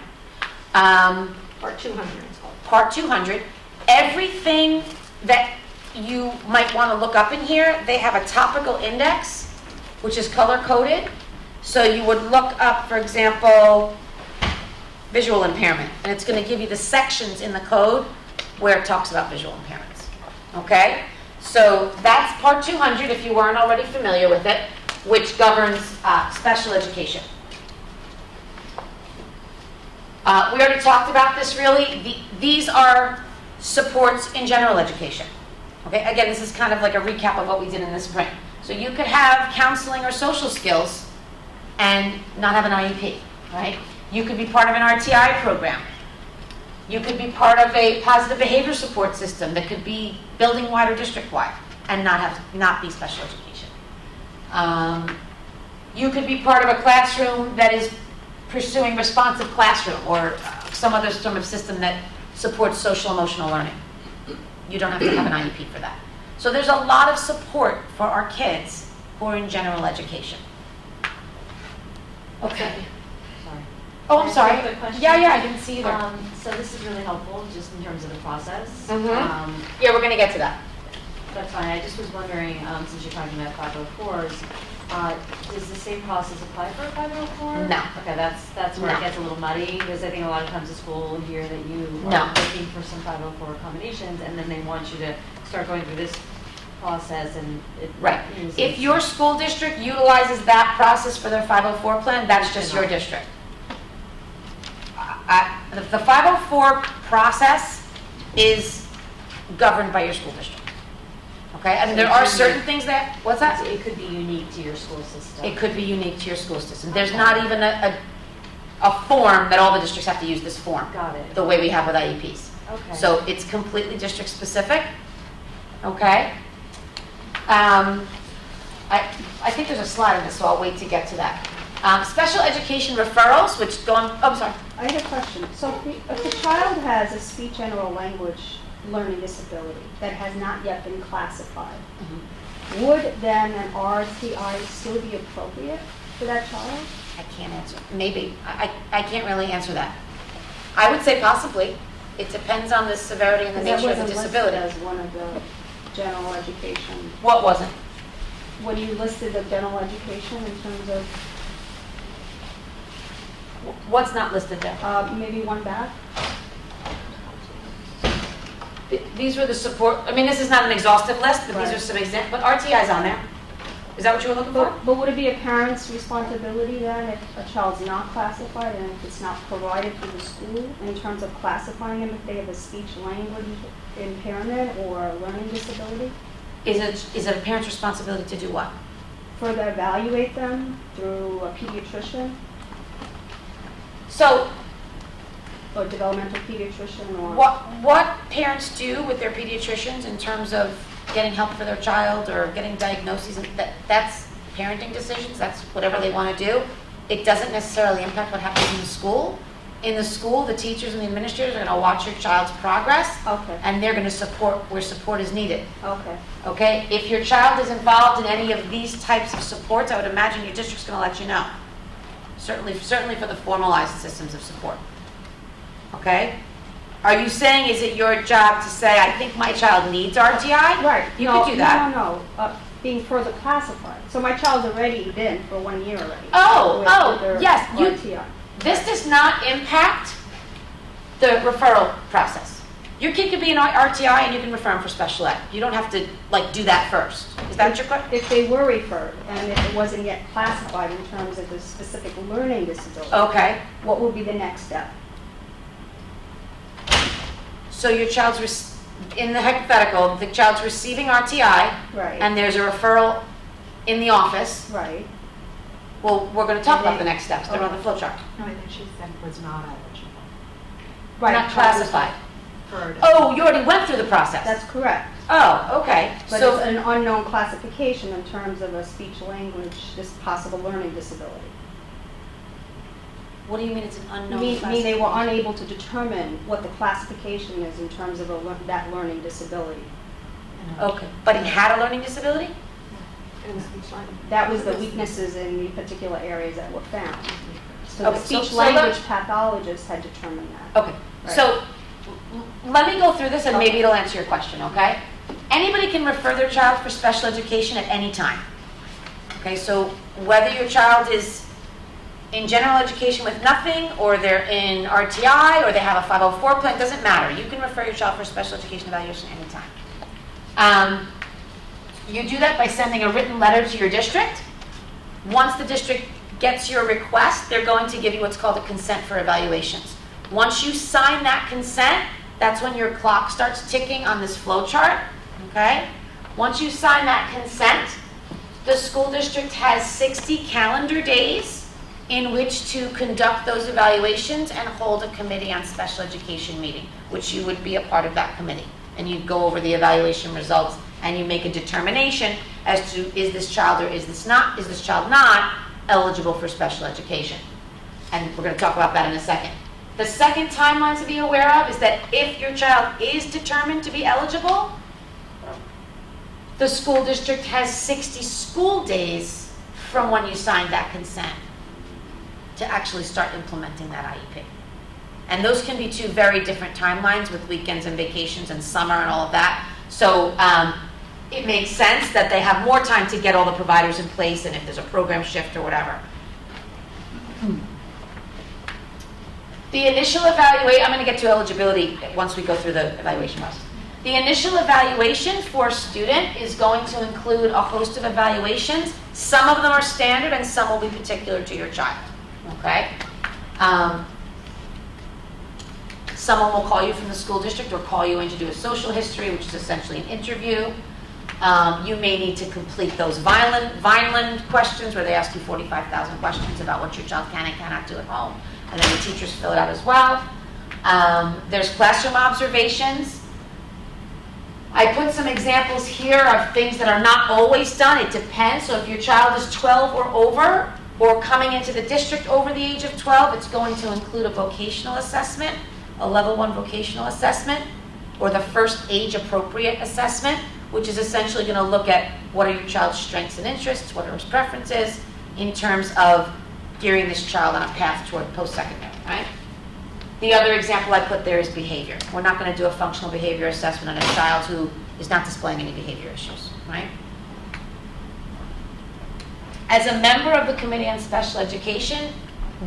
Part 200 it's called. Part 200. Everything that you might want to look up in here, they have a topical index, which is color-coded. So you would look up, for example, visual impairment, and it's going to give you the sections in the code where it talks about visual impairments. Okay? So that's Part 200, if you weren't already familiar with it, which governs special education. We already talked about this, really. These are supports in general education. Okay? Again, this is kind of like a recap of what we did in the spring. So you could have counseling or social skills and not have an IEP, right? You could be part of an RTI program. You could be part of a positive behavior support system that could be building-wide or district-wide and not be special education. You could be part of a classroom that is pursuing responsive classroom or some other sort of system that supports social emotional learning. You don't have to have an IEP for that. So there's a lot of support for our kids who are in general education. Okay. Sorry. Oh, I'm Can I sorry. ask a quick question? Yeah, I didn't see either. So this is really helpful, just in terms of the process. Yeah, we're going to get to that. That's fine. I just was wondering, since you're talking about 504s, does the same process apply for a 504? No. Okay, that's where No. it gets a little muddy, because I think a lot of times the school will hear that you No. are looking for some 504 accommodations, and then they want you to start going through this process, and it... Right. means If it's- your school district utilizes that process for their 504 plan, that's just your district. The 504 process is governed by your school district. Okay? I mean, there are certain things that, what's that? It could be unique to your school system. It could be unique to your school system. There's not even a form that all the districts have to use this form. Got it. The way we have with IEPs. Okay. So it's completely district specific. Okay? I think there's a slide in this, so I'll wait to get to that. Special education referrals, which go on, oh, I'm sorry. I had a question. So if the child has a speech and oral language learning disability that has not yet been classified, would then an RTI still be appropriate for that child? I can't answer. Maybe. I can't really answer that. I would say possibly. It depends on the severity and the nature of the disability. That wasn't listed as one of the general education. What wasn't? When you listed the general education in terms of, What's not listed there? maybe one back? These were the support, I mean, this is not an exhaustive list, but these Right. are some examples, but RTI's on there. Is that what you were looking for? But would it be a parent's responsibility then if a child's not classified and if it's not provided through the school in terms of classifying them if they have a speech language impairment or a learning disability? Is it a parent's responsibility to do what? Further evaluate them through a pediatrician So or developmental pediatrician or? what parents do with their pediatricians in terms of getting help for their child or getting diagnoses, and that's parenting decisions, that's whatever they want to do. It doesn't necessarily impact what happens in the school. In the school, the teachers and the administrators are going to watch your child's progress, Okay, and they're going to support where support is needed. okay. Okay? If your child is involved in any of these types of supports, I would imagine your district's going to let you know. Certainly for the formalized systems of support. Okay? Are you saying, is it your job to say, I think my child needs RTI? Right. You could do that. No. Being further classified. So my child's already been for 1 year already. Oh, their yes. RTI. This does not impact the referral process. Your kid could be an RTI and you can refer him for special ed. You don't have to do that first. Is that your question? If they were referred and if it wasn't yet classified in terms of the specific learning disability, Okay. what would be the next step? So your child's, in the hypothetical, the child's receiving RTI Right. and there's a referral in the office. Right. Well, we're going to talk about the next steps. They're on the flow chart. No, I think she said was not eligible. Right. Not classified. Heard. Oh, you already went through the process. That's correct. Oh, okay. But So it's an unknown classification in terms of a speech language, this possible learning disability. what do you mean it's an unknown Mean classification? they were unable to determine what the classification is in terms of that learning disability. Okay. But he had a learning disability? That was the weaknesses in the particular areas that were found. So the Okay, speech so language pathologist had determined that. Okay, Right. so let me go through this and maybe it'll answer your question, okay? Anybody can refer their child for special education at any time. Okay, so whether your child is in general education with nothing, or they're in RTI, or they have a 504 plan, doesn't matter. You can refer your child for special education evaluation anytime. You do that by sending a written letter to your district. Once the district gets your request, they're going to give you what's called a consent for evaluations. Once you sign that consent, that's when your clock starts ticking on this flow chart, okay? Once you sign that consent, the school district has 60 calendar days in which to conduct those evaluations and hold a committee on special education meeting, which you would be a part of that committee. And you'd go over the evaluation results and you make a determination as to is this child or is this child not eligible for special education. And we're going to talk about that in a second. The second timeline to be aware of is that if your child is determined to be eligible, the school district has 60 school days from when you signed that consent to actually start implementing that IEP. And those can be two very different timelines with weekends and vacations and summer and all of that. So it makes sense that they have more time to get all the providers in place and if there's a program shift or whatever. The initial evaluation, I'm going to get to eligibility once we go through the evaluation process. The initial evaluation for a student is going to include a host of evaluations. Some of them are standard and some will be particular to your child, okay? Someone will call you from the school district or call you in to do a social history, which is essentially an interview. You may need to complete those Vineland questions where they ask you 45,000 questions about what your child can and cannot do at home. And then the teachers fill it out as well. There's classroom observations. I put some examples here of things that are not always done. It depends. So if your child is 12 or over, or coming into the district over the age of 12, it's going to include a vocational assessment, a level 1 vocational assessment, or the first age-appropriate assessment, which is essentially going to look at what are your child's strengths and interests, what are his preferences, in terms of gearing this child on a path toward post-secondary, right? The other example I put there is behavior. We're not going to do a functional behavior assessment on a child who is not displaying any behavior issues, right? As a member of the Committee on Special Education,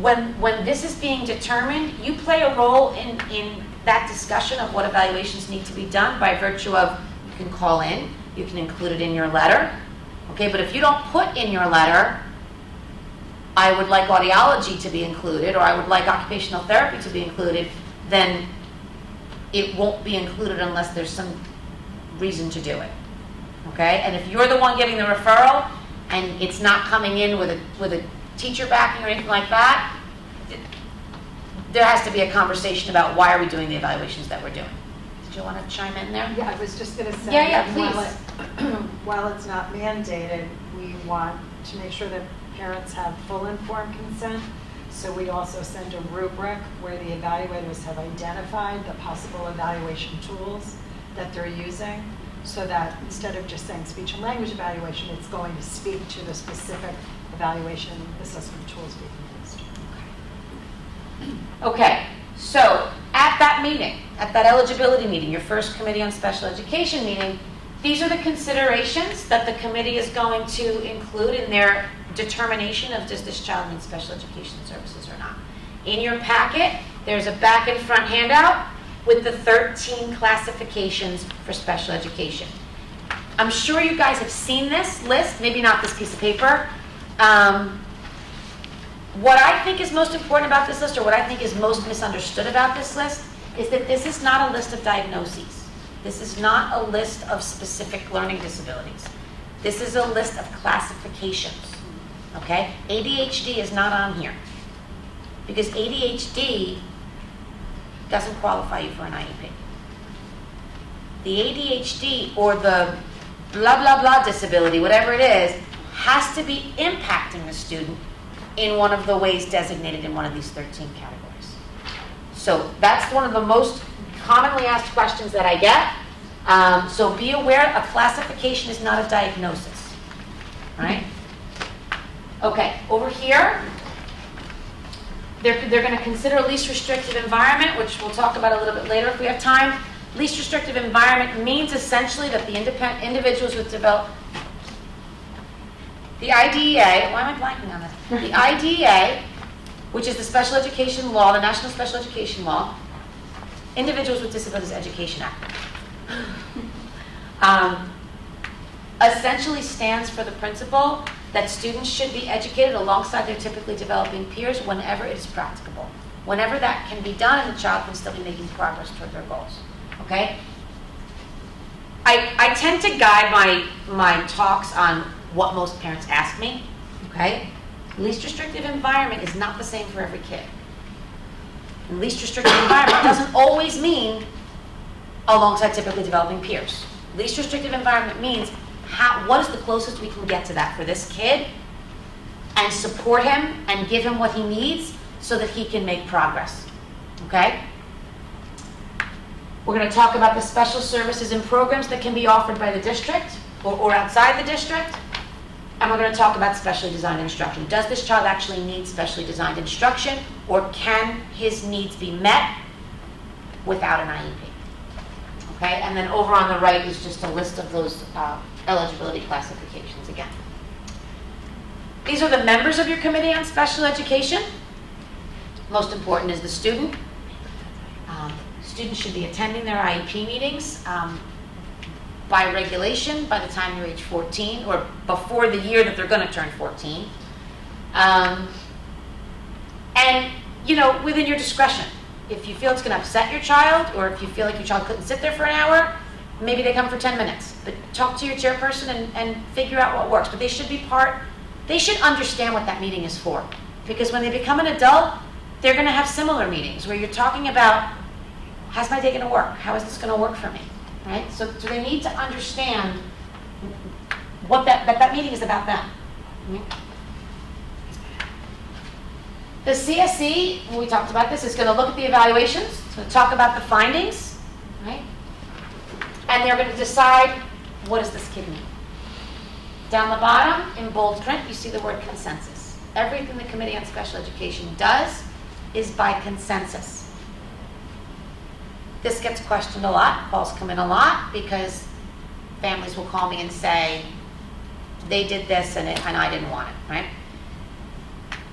when this is being determined, you play a role in that discussion of what evaluations need to be done by virtue of you can call in, you can include it in your letter, okay? But if you don't put in your letter, I would like audiology to be included, or I would like occupational therapy to be included, then it won't be included unless there's some reason to do it, okay? And if you're the one getting the referral and it's not coming in with a teacher backing or anything like that, there has to be a conversation about why are we doing the evaluations that we're doing. Did you want to chime in there? Yeah, I was just going to say, Yeah, that while it's not mandated, we want to make sure that parents have full informed consent. So we also send a rubric where the evaluators have identified the possible evaluation tools that they're using, so that instead of just saying speech and language evaluation, it's going to speak to the specific evaluation assessment tools being used. Okay, so at that meeting, at that eligibility meeting, your first Committee on Special Education meeting, these are the considerations that the committee is going to include in their determination of does this child need special education services or not. In your packet, there's a back and front handout with the 13 classifications for special education. I'm sure you guys have seen this list, maybe not this piece of paper. What I think is most important about this list, or what I think is most misunderstood about this list, is that this is not a list of diagnoses. This is not a list of specific learning disabilities. This is a list of classifications, okay? ADHD is not on here because ADHD doesn't qualify you for an IEP. The ADHD or the blah, blah, blah disability, whatever it is, has to be impacting the student in one of the ways designated in one of these 13 categories. So that's one of the most commonly asked questions that I get. So be aware, a classification is not a diagnosis, right? Okay, over here, they're going to consider a least restrictive environment, which we'll talk about a little bit later if we have time. Least restrictive environment means essentially that the individuals with the IDEA, why am I blanking on this? The IDEA, which is the special education law, the National Special Education Law, Individuals with Disabilities Education Act, essentially stands for the principle that students should be educated alongside their typically developing peers whenever it is practicable. Whenever that can be done and the child can still be making progress toward their goals, okay? I tend to guide my talks on what most parents ask me, okay? Least restrictive environment is not the same for every kid. And least restrictive environment doesn't always mean alongside typically developing peers. Least restrictive environment means what is the closest we can get to that for this kid and support him and give him what he needs so that he can make progress, okay? We're going to talk about the special services and programs that can be offered by the district or outside the district. And we're going to talk about specially designed instruction. Does this child actually need specially designed instruction, or can his needs be met without an IEP? Okay, and then over on the right is just a list of those eligibility classifications again. These are the members of your Committee on Special Education. Most important is the student. Students should be attending their IEP meetings by regulation by the time they're age 14 or before the year that they're going to turn 14. And, you know, within your discretion. If you feel it's going to upset your child, or if you feel like your child couldn't sit there for an hour, maybe they come for 10 minutes. But talk to your chairperson and figure out what works. But they should be they should understand what that meeting is for. Because when they become an adult, they're going to have similar meetings where you're talking about, how's my day going to work? How is this going to work for me? Right? So they need to understand what that meeting is about them. The CSE, when we talked about this, is going to look at the evaluations, it's going to talk about the findings, right? And they're going to decide, what does this kid need? Down the bottom, in bold print, you see the word consensus. Everything the Committee on Special Education does is by consensus. This gets questioned a lot, calls come in a lot, because families will call me and say, they did this and I didn't want it, right?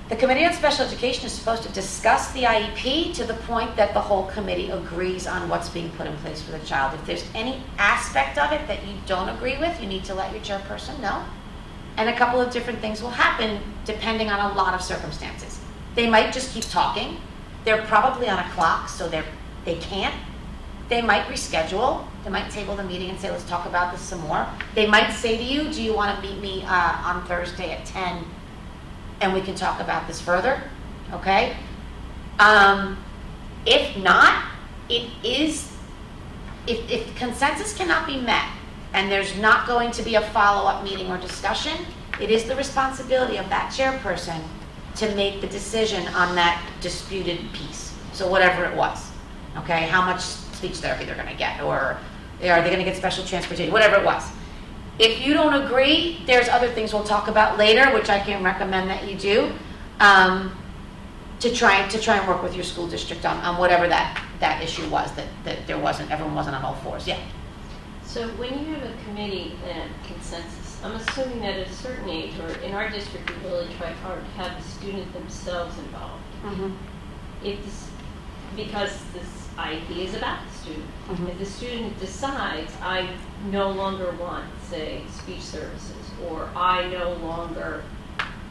The Committee on Special Education is supposed to discuss the IEP to the point that the whole committee agrees on what's being put in place for the child. If there's any aspect of it that you don't agree with, you need to let your chairperson know. And a couple of different things will happen depending on a lot of circumstances. They might just keep talking. They're probably on a clock, so they can't. They might reschedule. They might table the meeting and say, let's talk about this some more. They might say to you, do you want to meet me on Thursday at 10 and we can talk about this further? Okay? If not, if consensus cannot be met and there's not going to be a follow-up meeting or discussion, it is the responsibility of that chairperson to make the decision on that disputed piece. So whatever it was, okay? How much speech therapy they're gonna get, or are they gonna get special transportation, whatever it was. If you don't agree, there's other things we'll talk about later, which I can recommend that you do, to try and work with your school district on whatever that issue was, that everyone wasn't on all fours. Yeah. So when you have a committee and consensus, I'm assuming that at a certain age, or in our district, we really try hard to have the student themselves involved. Mm-hmm. Because this IEP is about the student. Mm-hmm. If the student decides, I no longer want, say, speech services, or I no longer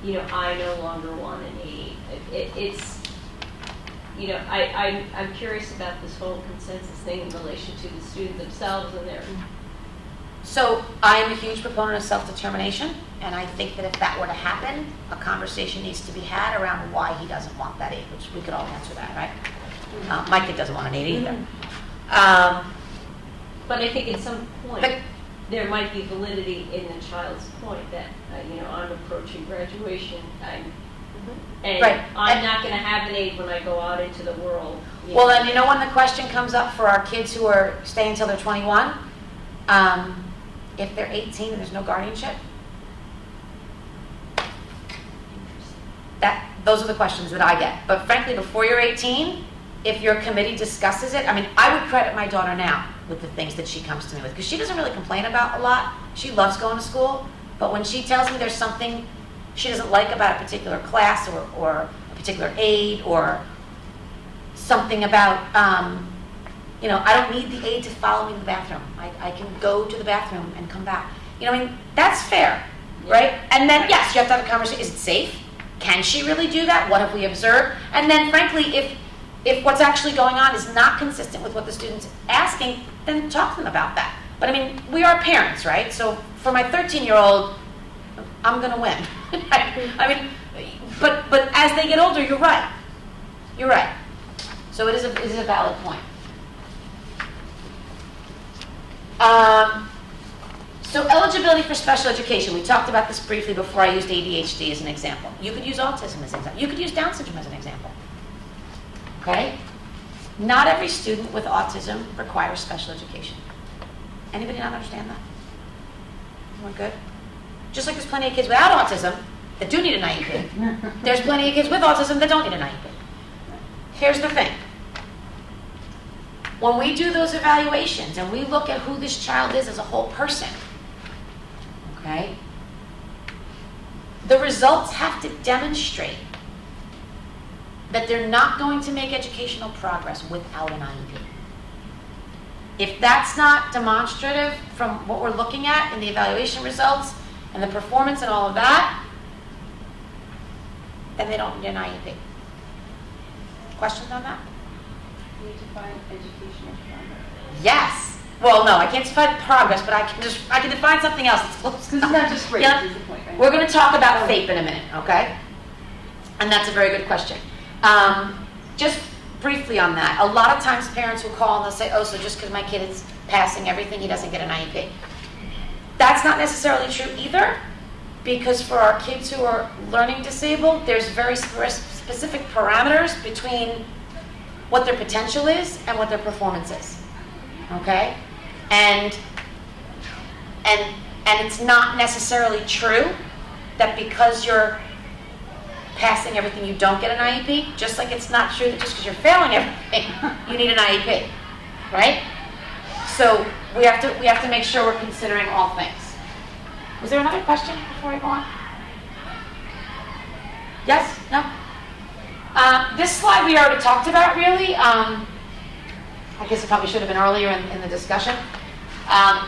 want an aid. I'm curious about this whole consensus thing in relation to the student themselves and their. So I am a huge proponent of self-determination, and I think that if that were to happen, a conversation needs to be had around why he doesn't want that aid, which we could all answer that, right? My kid doesn't want an aid either. But I think at some point, there might be validity in the child's point that, I'm approaching graduation, and Right. I'm not going to have an aid when I go out into the world. Well, then you know when the question comes up for our kids who are staying until they're 21, if they're 18 and there's no guardianship, those are the questions that I get. But frankly, before you're 18, if your committee discusses it, I would credit my daughter now with the things that she comes to me with, because she doesn't really complain about a lot. She loves going to school, but when she tells me there's something she doesn't like about a particular class or a particular aid, or something about, I don't need the aid to follow me to the bathroom. I can go to the bathroom and come back. That's fair, right? And then, yes, you have to have a conversation. Is it safe? Can she really do that? What have we observed? And then, frankly, if what's actually going on is not consistent with what the student's asking, then talk to them about that. But we are parents, right? So for my 13-year-old, I'm going to win. But as they get older, you're right. You're right. So it is a valid point. So eligibility for special education. We talked about this briefly before I used ADHD as an example. You could use autism as an example. You could use Down syndrome as an example. Okay? Not every student with autism requires special education. Anybody not understand that? Everyone good? Just like there's plenty of kids without autism that do need an IEP. There's plenty of kids with autism that don't need an IEP. Here's the thing. When we do those evaluations and we look at who this child is as a whole person, okay, the results have to demonstrate that they're not going to make educational progress without an IEP. If that's not demonstrative from what we're looking at in the evaluation results and the performance and all of that, then they don't need an IEP. Questions on that? You need to find educational progress. Yes. Well, no, I can't define progress, but I can define something else that's close. Because it's not just grades, is the point, right? We're going to talk about FAPE in a minute, okay? And that's a very good question. Just briefly on that, a lot of times parents will call and they'll say, oh, so just because my kid is passing everything, he doesn't get an IEP. That's not necessarily true either, because for our kids who are learning disabled, there's very specific parameters between what their potential is and what their performance is. Okay? And it's not necessarily true that because you're passing everything you don't get an IEP, just like it's not true that just because you're failing everything you need an IEP, right? So we have to make sure we're considering all things. Was there another question before I go on? Yes? No? This slide we already talked about, really. I guess it probably should have been earlier in the discussion.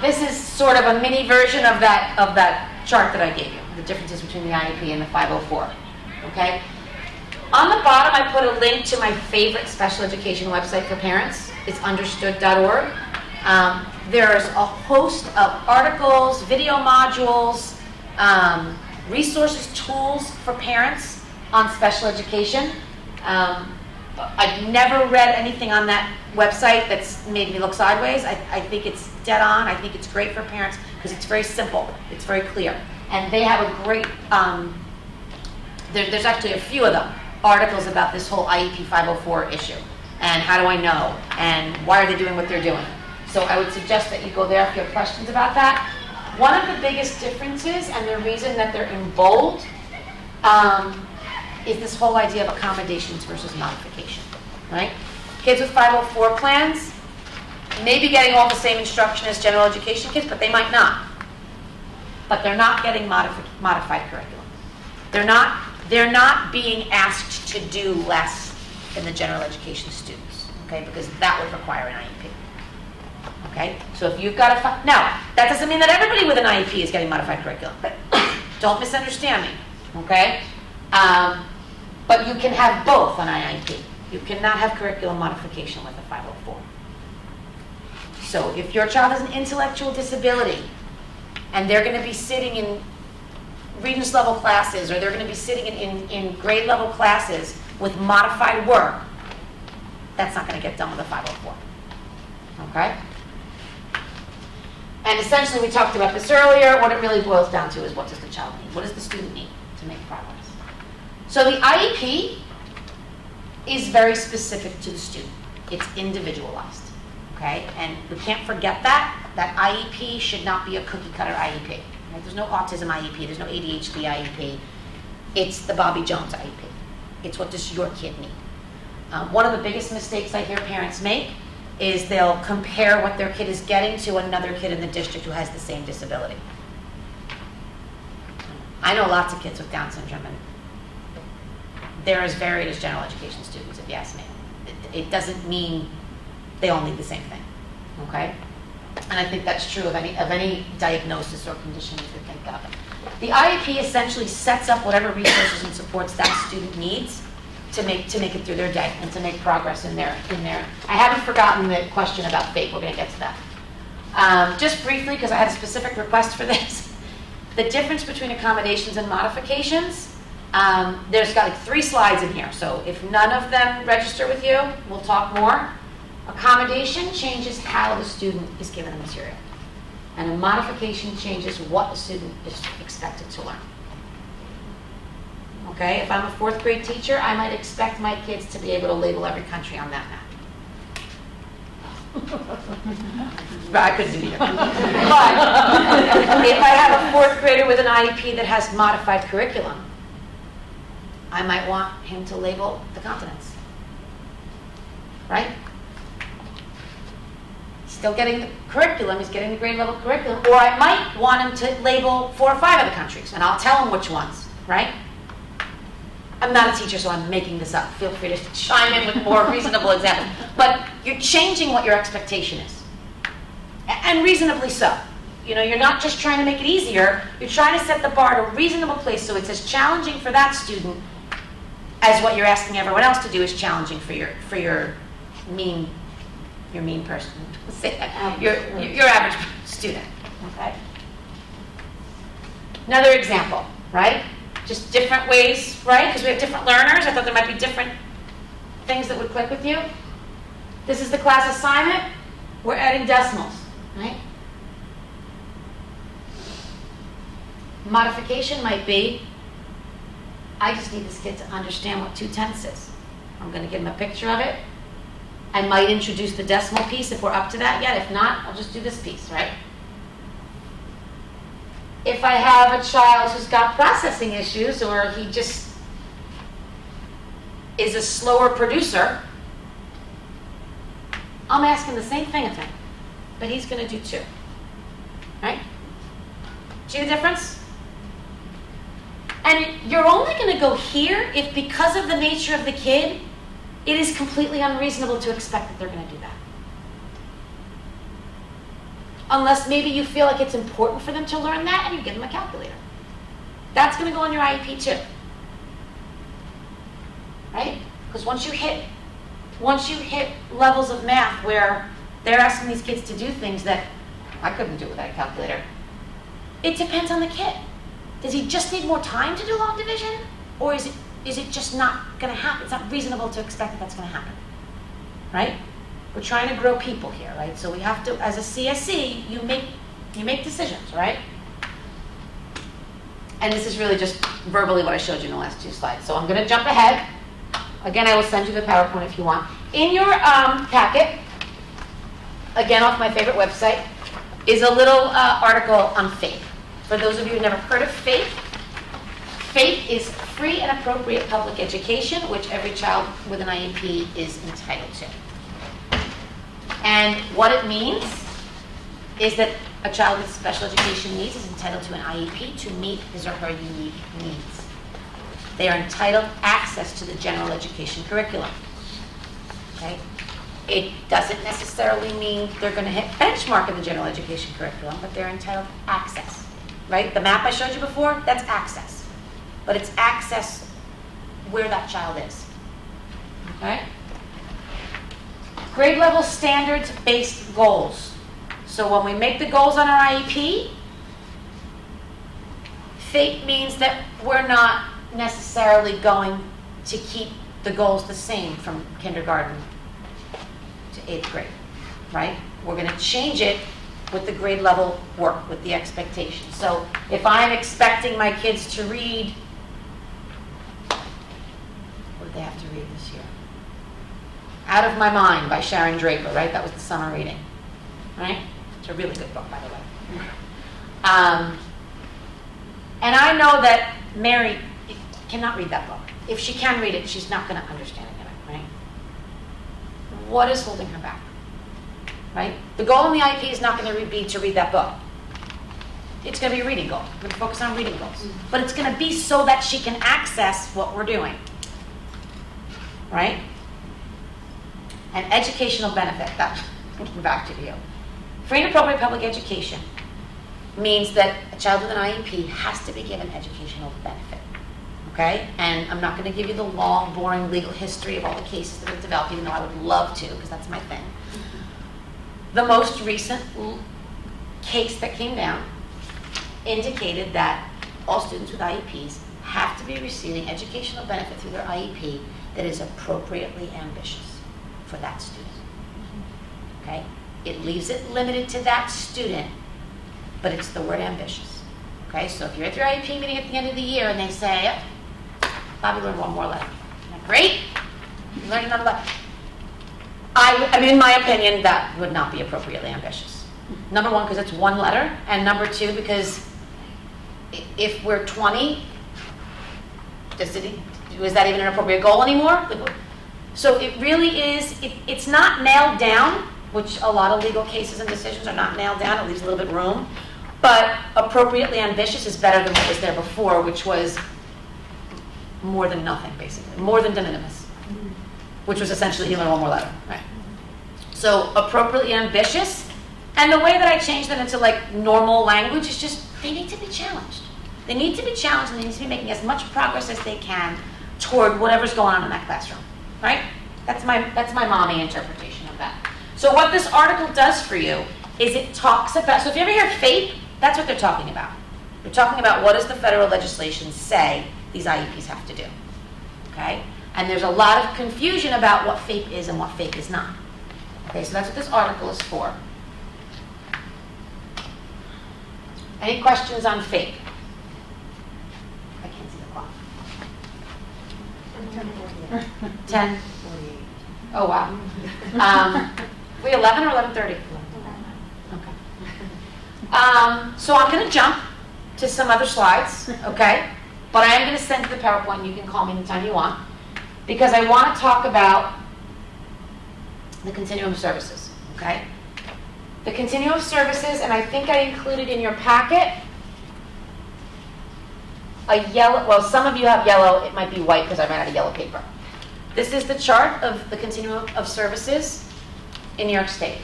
This is sort of a mini version of that chart that I gave you, the differences between the IEP and the 504. Okay? On the bottom, I put a link to my favorite special education website for parents. It's understood.org. There's a host of articles, video modules, resources, tools for parents on special education. I've never read anything on that website that's made me look sideways. I think it's dead on. I think it's great for parents because it's very simple. It's very clear. And they have a great, there's actually a few of them, articles about this whole IEP 504 issue. And how do I know? And why are they doing what they're doing? So I would suggest that you go there if you have questions about that. One of the biggest differences, and the reason that they're in bold, is this whole idea of accommodations versus modification, right? Kids with 504 plans may be getting all the same instruction as general education kids, but they might not. But they're not getting modified curriculum. They're not being asked to do less than the general education students, okay? Because that would require an IEP. Okay, so if you've got a now, that doesn't mean that everybody with an IEP is getting modified curriculum. Don't misunderstand me, okay? But you can have both on IEP. You cannot have curriculum modification with a 504. So if your child has an intellectual disability and they're going to be sitting in Regents level classes or they're going to be sitting in grade level classes with modified work, that's not going to get done with a 504. Okay? And essentially, we talked about this earlier. What it really boils down to is what does the child need? What does the student need to make progress? So the IEP is very specific to the student. It's individualized, okay? And we can't forget that IEP should not be a cookie-cutter IEP. Right? There's no autism IEP. There's no ADHD IEP. It's the Bobby Jones IEP. It's what does your kid need? One of the biggest mistakes I hear parents make is they'll compare what their kid is getting to another kid in the district who has the same disability. I know lots of kids with Down syndrome, and they're as varied as general education students, if you ask me. It doesn't mean they all need the same thing, okay? And I think that's true of any diagnosis or condition you could think of. The IEP essentially sets up whatever resources and supports that student needs to make it through their day and to make progress in their. I haven't forgotten the question about FAPE. We're going to get to that. Just briefly, because I had a specific request for this, the difference between accommodations and modifications. There's got like 3 slides in here, so if none of them register with you, we'll talk more. Accommodation changes how the student is given the material, and a modification changes what the student is expected to learn. Okay, if I'm a 4th grade teacher, I might expect my kids to be able to label every country on that map. But I couldn't do either. But if I have a 4th grader with an IEP that has modified curriculum, I might want him to label the continents. Right? Still getting the curriculum, he's getting the grade level curriculum, or I might want him to label 4 or 5 of the countries, and I'll tell him which ones, right? I'm not a teacher, so I'm making this up. Feel free to chime in with more reasonable examples. But you're changing what your expectation is. And reasonably so. You know, you're not just trying to make it easier, you're trying to set the bar at a reasonable place so it's as challenging for that student as what you're asking everyone else to do is challenging for your mean person. Say that. Your average student. Okay? Another example, right? Just different ways, right? Because we have different learners. I thought there might be different things that would click with you. This is the class assignment. We're adding decimals, right? Modification might be, I just need this kid to understand what 2/10 is. I'm going to give him a picture of it. I might introduce the decimal piece if we're up to that yet. If not, I'll just do this piece, right? If I have a child who's got processing issues or he just is a slower producer, I'm asking the same thing of him, but he's going to do 2, right? See the difference? And you're only going to go here if, because of the nature of the kid, it is completely unreasonable to expect that they're going to do that. Unless maybe you feel like it's important for them to learn that and you give them a calculator. That's going to go on your IEP too. Right? Because once you hit levels of math where they're asking these kids to do things that I couldn't do without a calculator, it depends on the kid. Does he just need more time to do long division? Or is it just not going to happen? It's not reasonable to expect that that's going to happen. Right? We're trying to grow people here, right? So we have to, as a CSE, you make decisions, right? And this is really just verbally what I showed you in the last 2 slides. So I'm going to jump ahead. Again, I will send you the PowerPoint if you want. In your packet, again off my favorite website, is a little article on FAPE. For those of you who've never heard of FAPE, FAPE is free and appropriate public education, which every child with an IEP is entitled to. And what it means is that a child with special education needs is entitled to an IEP to meet his or her unique needs. They are entitled access to the general education curriculum. Okay? It doesn't necessarily mean they're going to hit benchmark in the general education curriculum, but they're entitled access. Right? The map I showed you before, that's access. But it's access where that child is. Okay? Grade level standards-based goals. So when we make the goals on our IEP, FAPE means that we're not necessarily going to keep the goals the same from kindergarten to 8th grade, right? We're going to change it with the grade level work, with the expectations. So if I'm expecting my kids to read, what did they have to read this year? Out of My Mind by Sharon Draper, right? That was the summer reading, right? It's a really good book, by the way. And I know that Mary cannot read that book. If she can read it, she's not going to understand it, right? What is holding her back, right? The goal in the IEP is not going to be to read that book. It's going to be a reading goal. We're going to focus on reading goals. But it's going to be so that she can access what we're doing, right? An educational benefit, that's back to you. Free and appropriate public education means that a child with an IEP has to be given educational benefit, okay? And I'm not going to give you the long, boring legal history of all the cases that have developed, even though I would love to, because that's my thing. The most recent case that came down indicated that all students with IEPs have to be receiving educational benefit through their IEP that is appropriately ambitious for that student, okay? It leaves it limited to that student, but it's the word ambitious, okay? So if you're at your IEP meeting at the end of the year and they say, Bobby learned 1 more letter. I'm like, great, you learned another letter. I mean, in my opinion, that would not be appropriately ambitious. Number 1, because it's 1 letter, and number 2, because if we're 20, is that even an appropriate goal anymore? So it really is, it's not nailed down, which a lot of legal cases and decisions are not nailed down, it leaves a little bit of room, but appropriately ambitious is better than what was there before, which was more than nothing, basically, more than de minimis, which was essentially he learned 1 more letter, right? So appropriately ambitious, and the way that I changed that into like normal language is just, they need to be challenged. They need to be challenged and they need to be making as much progress as they can toward whatever's going on in that classroom, right? That's my mommy interpretation of that. So what this article does for you is it talks about, so if you ever hear FAPE, that's what they're talking about. They're talking about what does the federal legislation say these IEPs have to do, okay? And there's a lot of confusion about what FAPE is and what FAPE is not. Okay, so that's what this article is for. Any questions on FAPE? I can't see the clock. 10? Oh, wow. We 11 or 11:30? Okay. So I'm going to jump to some other slides, okay? But I am going to send you the PowerPoint. You can call me anytime you want, because I want to talk about the continuum of services, okay? The continuum of services, and I think I included in your packet a yellow, well, some of you have yellow, it might be white because I ran out of yellow paper. This is the chart of the continuum of services in New York State,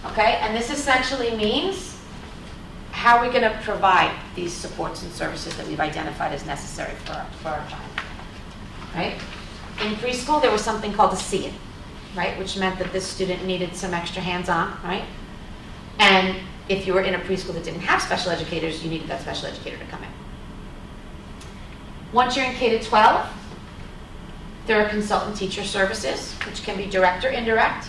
okay? And this essentially means how are we going to provide these supports and services that we've identified as necessary for our child, right? In preschool, there was something called a see-it, right? Which meant that this student needed some extra hands-on, right? And if you were in a preschool that didn't have special educators, you needed that special educator to come in. Once you're in K-12, there are consultant teacher services, which can be direct or indirect.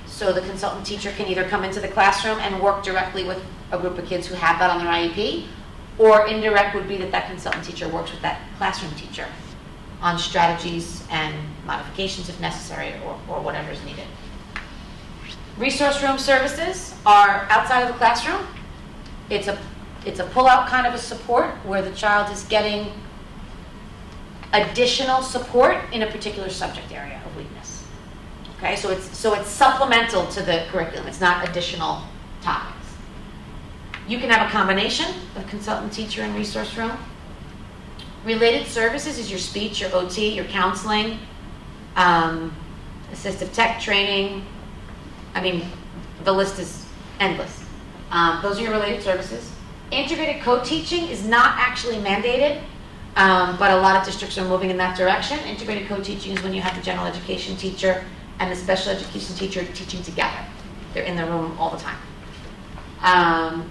So the consultant teacher can either come into the classroom and work directly with a group of kids who have that on their IEP, or indirect would be that consultant teacher works with that classroom teacher on strategies and modifications if necessary, or whatever is needed. Resource room services are outside of the classroom. It's a pull-out kind of a support where the child is getting additional support in a particular subject area of weakness. Okay, so it's supplemental to the curriculum. It's not additional topics. You can have a combination of consultant teacher and resource room. Related services is your speech, your OT, your counseling, assistive tech training. I mean, the list is endless. Those are your related services. Integrated co-teaching is not actually mandated, but a lot of districts are moving in that direction. Integrated co-teaching is when you have the general education teacher and the special education teacher teaching together. They're in the room all the time.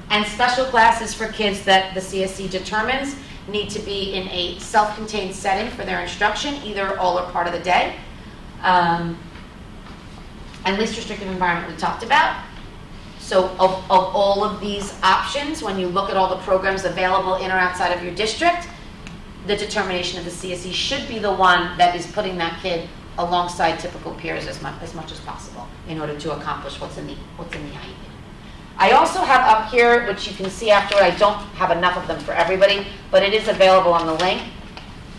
And special classes for kids that the CSE determines need to be in a self-contained setting for their instruction, either all or part of the day. And least restrictive environment we talked about. So of all of these options, when you look at all the programs available in or outside of your district, the determination of the CSE should be the one that is putting that kid alongside typical peers as much as possible in order to accomplish what's in the IEP. I also have up here, which you can see afterward, I don't have enough of them for everybody, but it is available on the link.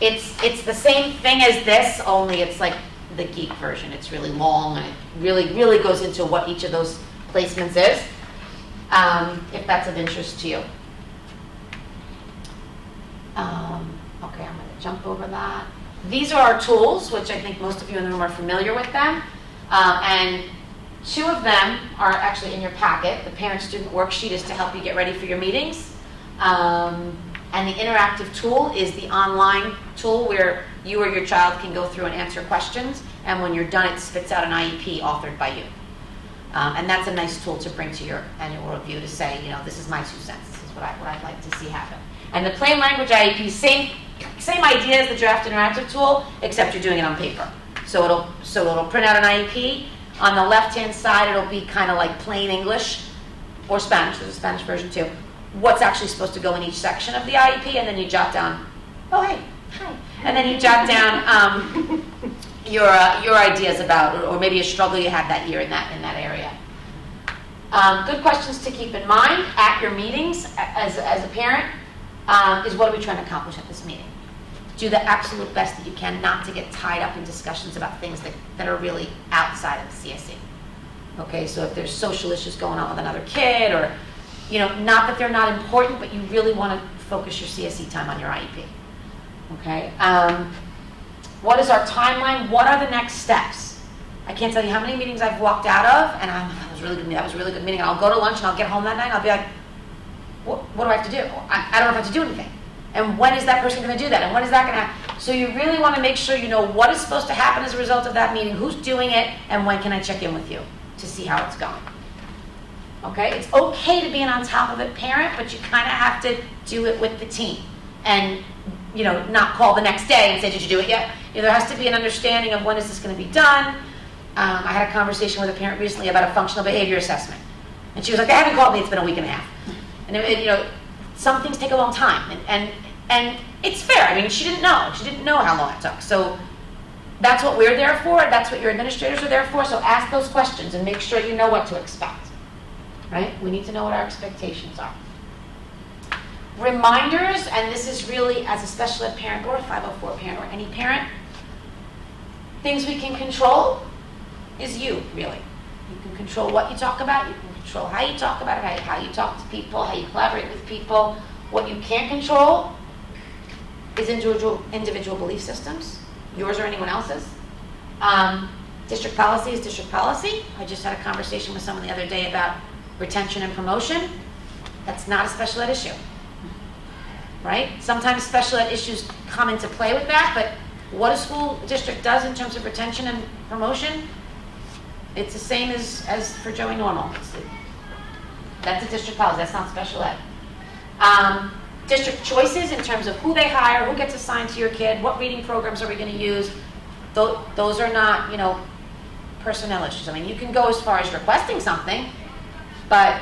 It's the same thing as this, only it's like the geek version. It's really long and it really goes into what each of those placements is, if that's of interest to you. Okay, I'm going to jump over that. These are our tools, which I think most of you in the room are familiar with them. And two of them are actually in your packet. The parent-student worksheet is to help you get ready for your meetings. And the interactive tool is the online tool where you or your child can go through and answer questions. And when you're done, it spits out an IEP authored by you. And that's a nice tool to bring to your annual review to say, this is my 2 cents. This is what I'd like to see happen. And the plain language IEP, same idea as the draft interactive tool, except you're doing it on paper. So it'll print out an IEP. On the left-hand side, it'll be kind of like plain English or Spanish. There's a Spanish version too. What's actually supposed to go in each section of the IEP, and then you jot down, oh hey, hi, and then you jot down your ideas about, or maybe a struggle you had that year in that area. Good questions to keep in mind at your meetings as a parent is what are we trying to accomplish at this meeting? Do the absolute best that you can not to get tied up in discussions about things that are really outside of the CSE. Okay, so if there's social issues going on with another kid, or, not that they're not important, but you really want to focus your CSE time on your IEP. Okay, what is our timeline? What are the next steps? I can't tell you how many meetings I've walked out of, and that was a really good meeting, and I'll go to lunch and I'll get home that night and I'll be like, what do I have to do? I don't know if I have to do anything. And when is that person going to do that? And when is that going to happen? So you really want to make sure you know what is supposed to happen as a result of that meeting, who's doing it, and when can I check in with you to see how it's going. Okay? It's okay to be on top of it, parent, but you kind of have to do it with the team. And, not call the next day and say, did you do it yet? There has to be an understanding of when is this going to be done. I had a conversation with a parent recently about a functional behavior assessment. And she was like, they haven't called me, it's been a week and a half. And some things take a long time, and it's fair. I mean, she didn't know how long it took. So that's what we're there for, that's what your administrators are there for, so ask those questions and make sure you know what to expect, right? We need to know what our expectations are. Reminders, and this is really as a special ed parent or a 504 parent or any parent, things we can control is you, really. You can control what you talk about, you can control how you talk about it, how you talk to people, how you collaborate with people. What you can't control is individual belief systems, yours or anyone else's. District policy is district policy. I just had a conversation with someone the other day about retention and promotion. That's not a special ed issue, right? Sometimes special ed issues come into play with that, but what a school district does in terms of retention and promotion, it's the same as for Joey Normal. That's a district policy, that's not special ed. District choices in terms of who they hire, who gets assigned to your kid, what reading programs are we going to use, those are not, personnel issues. I mean, you can go as far as requesting something, but,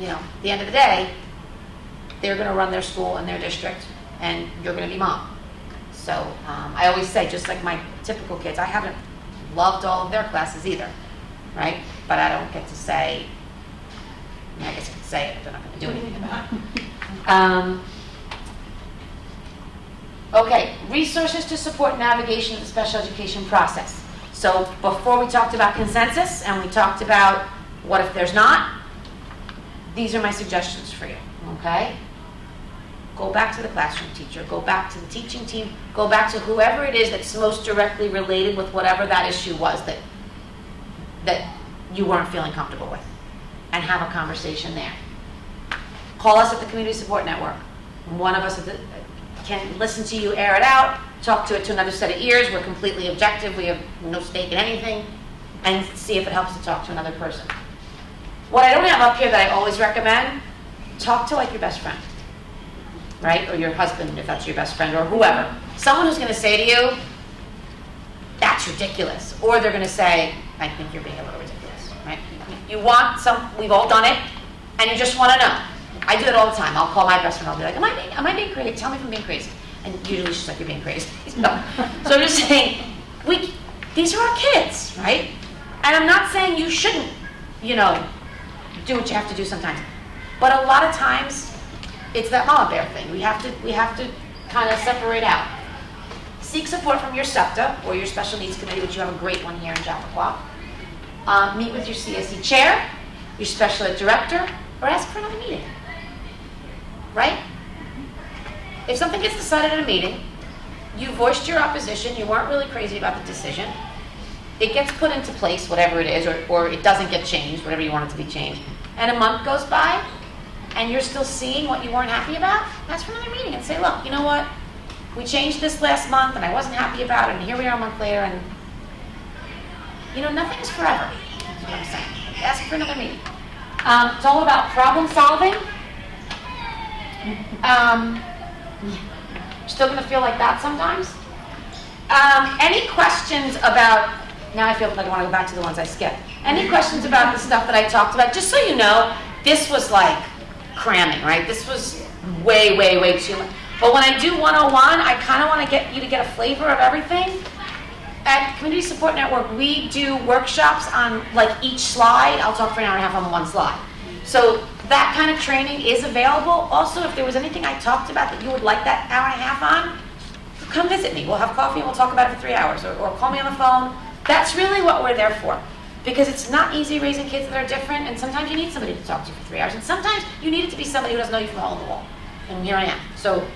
at the end of the day, they're going to run their school and their district, and you're going to be mom. So I always say, just like my typical kids, I haven't loved all of their classes either, right? But I don't get to say, I guess I can say it, but they're not going to do anything about it. Okay, resources to support navigation of the special education process. So before we talked about consensus and we talked about what if there's not, these are my suggestions for you, okay? Go back to the classroom teacher, go back to the teaching team, go back to whoever it is that's most directly related with whatever that issue was that you weren't feeling comfortable with, and have a conversation there. Call us at the Community Support Network. One of us can listen to you, air it out, talk to it to another set of ears. We're completely objective. We have no stake in anything, and see if it helps to talk to another person. What I don't have up here that I always recommend, talk to like your best friend, right? Or your husband, if that's your best friend, or whoever. Someone who's going to say to you, that's ridiculous. Or they're going to say, I think you're being a little ridiculous, right? You want we've all done it, and you just want to know. I do it all the time. I'll call my best friend. I'll be like, am I being crazy? Tell me if I'm being crazy. And usually she's like, you're being crazy. No. So I'm just saying, these are our kids, right? And I'm not saying you shouldn't, do what you have to do sometimes. But a lot of times, it's that mama bear thing. We have to kind of separate out. Seek support from your SEPTA or your special needs committee, which you have a great one here in Chappaqua. Meet with your CSE chair, your special ed director, or ask for another meeting. Right? If something gets decided at a meeting, you voiced your opposition, you weren't really crazy about the decision, it gets put into place, whatever it is, or it doesn't get changed, whatever you want it to be changed, and a month goes by, and you're still seeing what you weren't happy about, ask for another meeting and say, look, you know what? We changed this last month, and I wasn't happy about it, and here we are a month later, and nothing is forever. That's what I'm saying. Ask for another meeting. It's all about problem solving. Still going to feel like that sometimes. Any questions about? Now I feel like I want to go back to the ones I skipped. Any questions about the stuff that I talked about? Just so you know, this was like cramming, right? This was way, way, way too much. But when I do 101, I kind of want to get you to get a flavor of everything. At Community Support Network, we do workshops on like each slide. I'll talk for an hour and a half on one slide. So that kind of training is available. Also, if there was anything I talked about that you would like that hour and a half on, come visit me. We'll have coffee and we'll talk about it for 3 hours, or call me on the phone. That's really what we're there for. Because it's not easy raising kids that are different, and sometimes you need somebody to talk to for 3 hours, and sometimes you need it to be somebody who doesn't know you from the hole in the wall. And here I am. So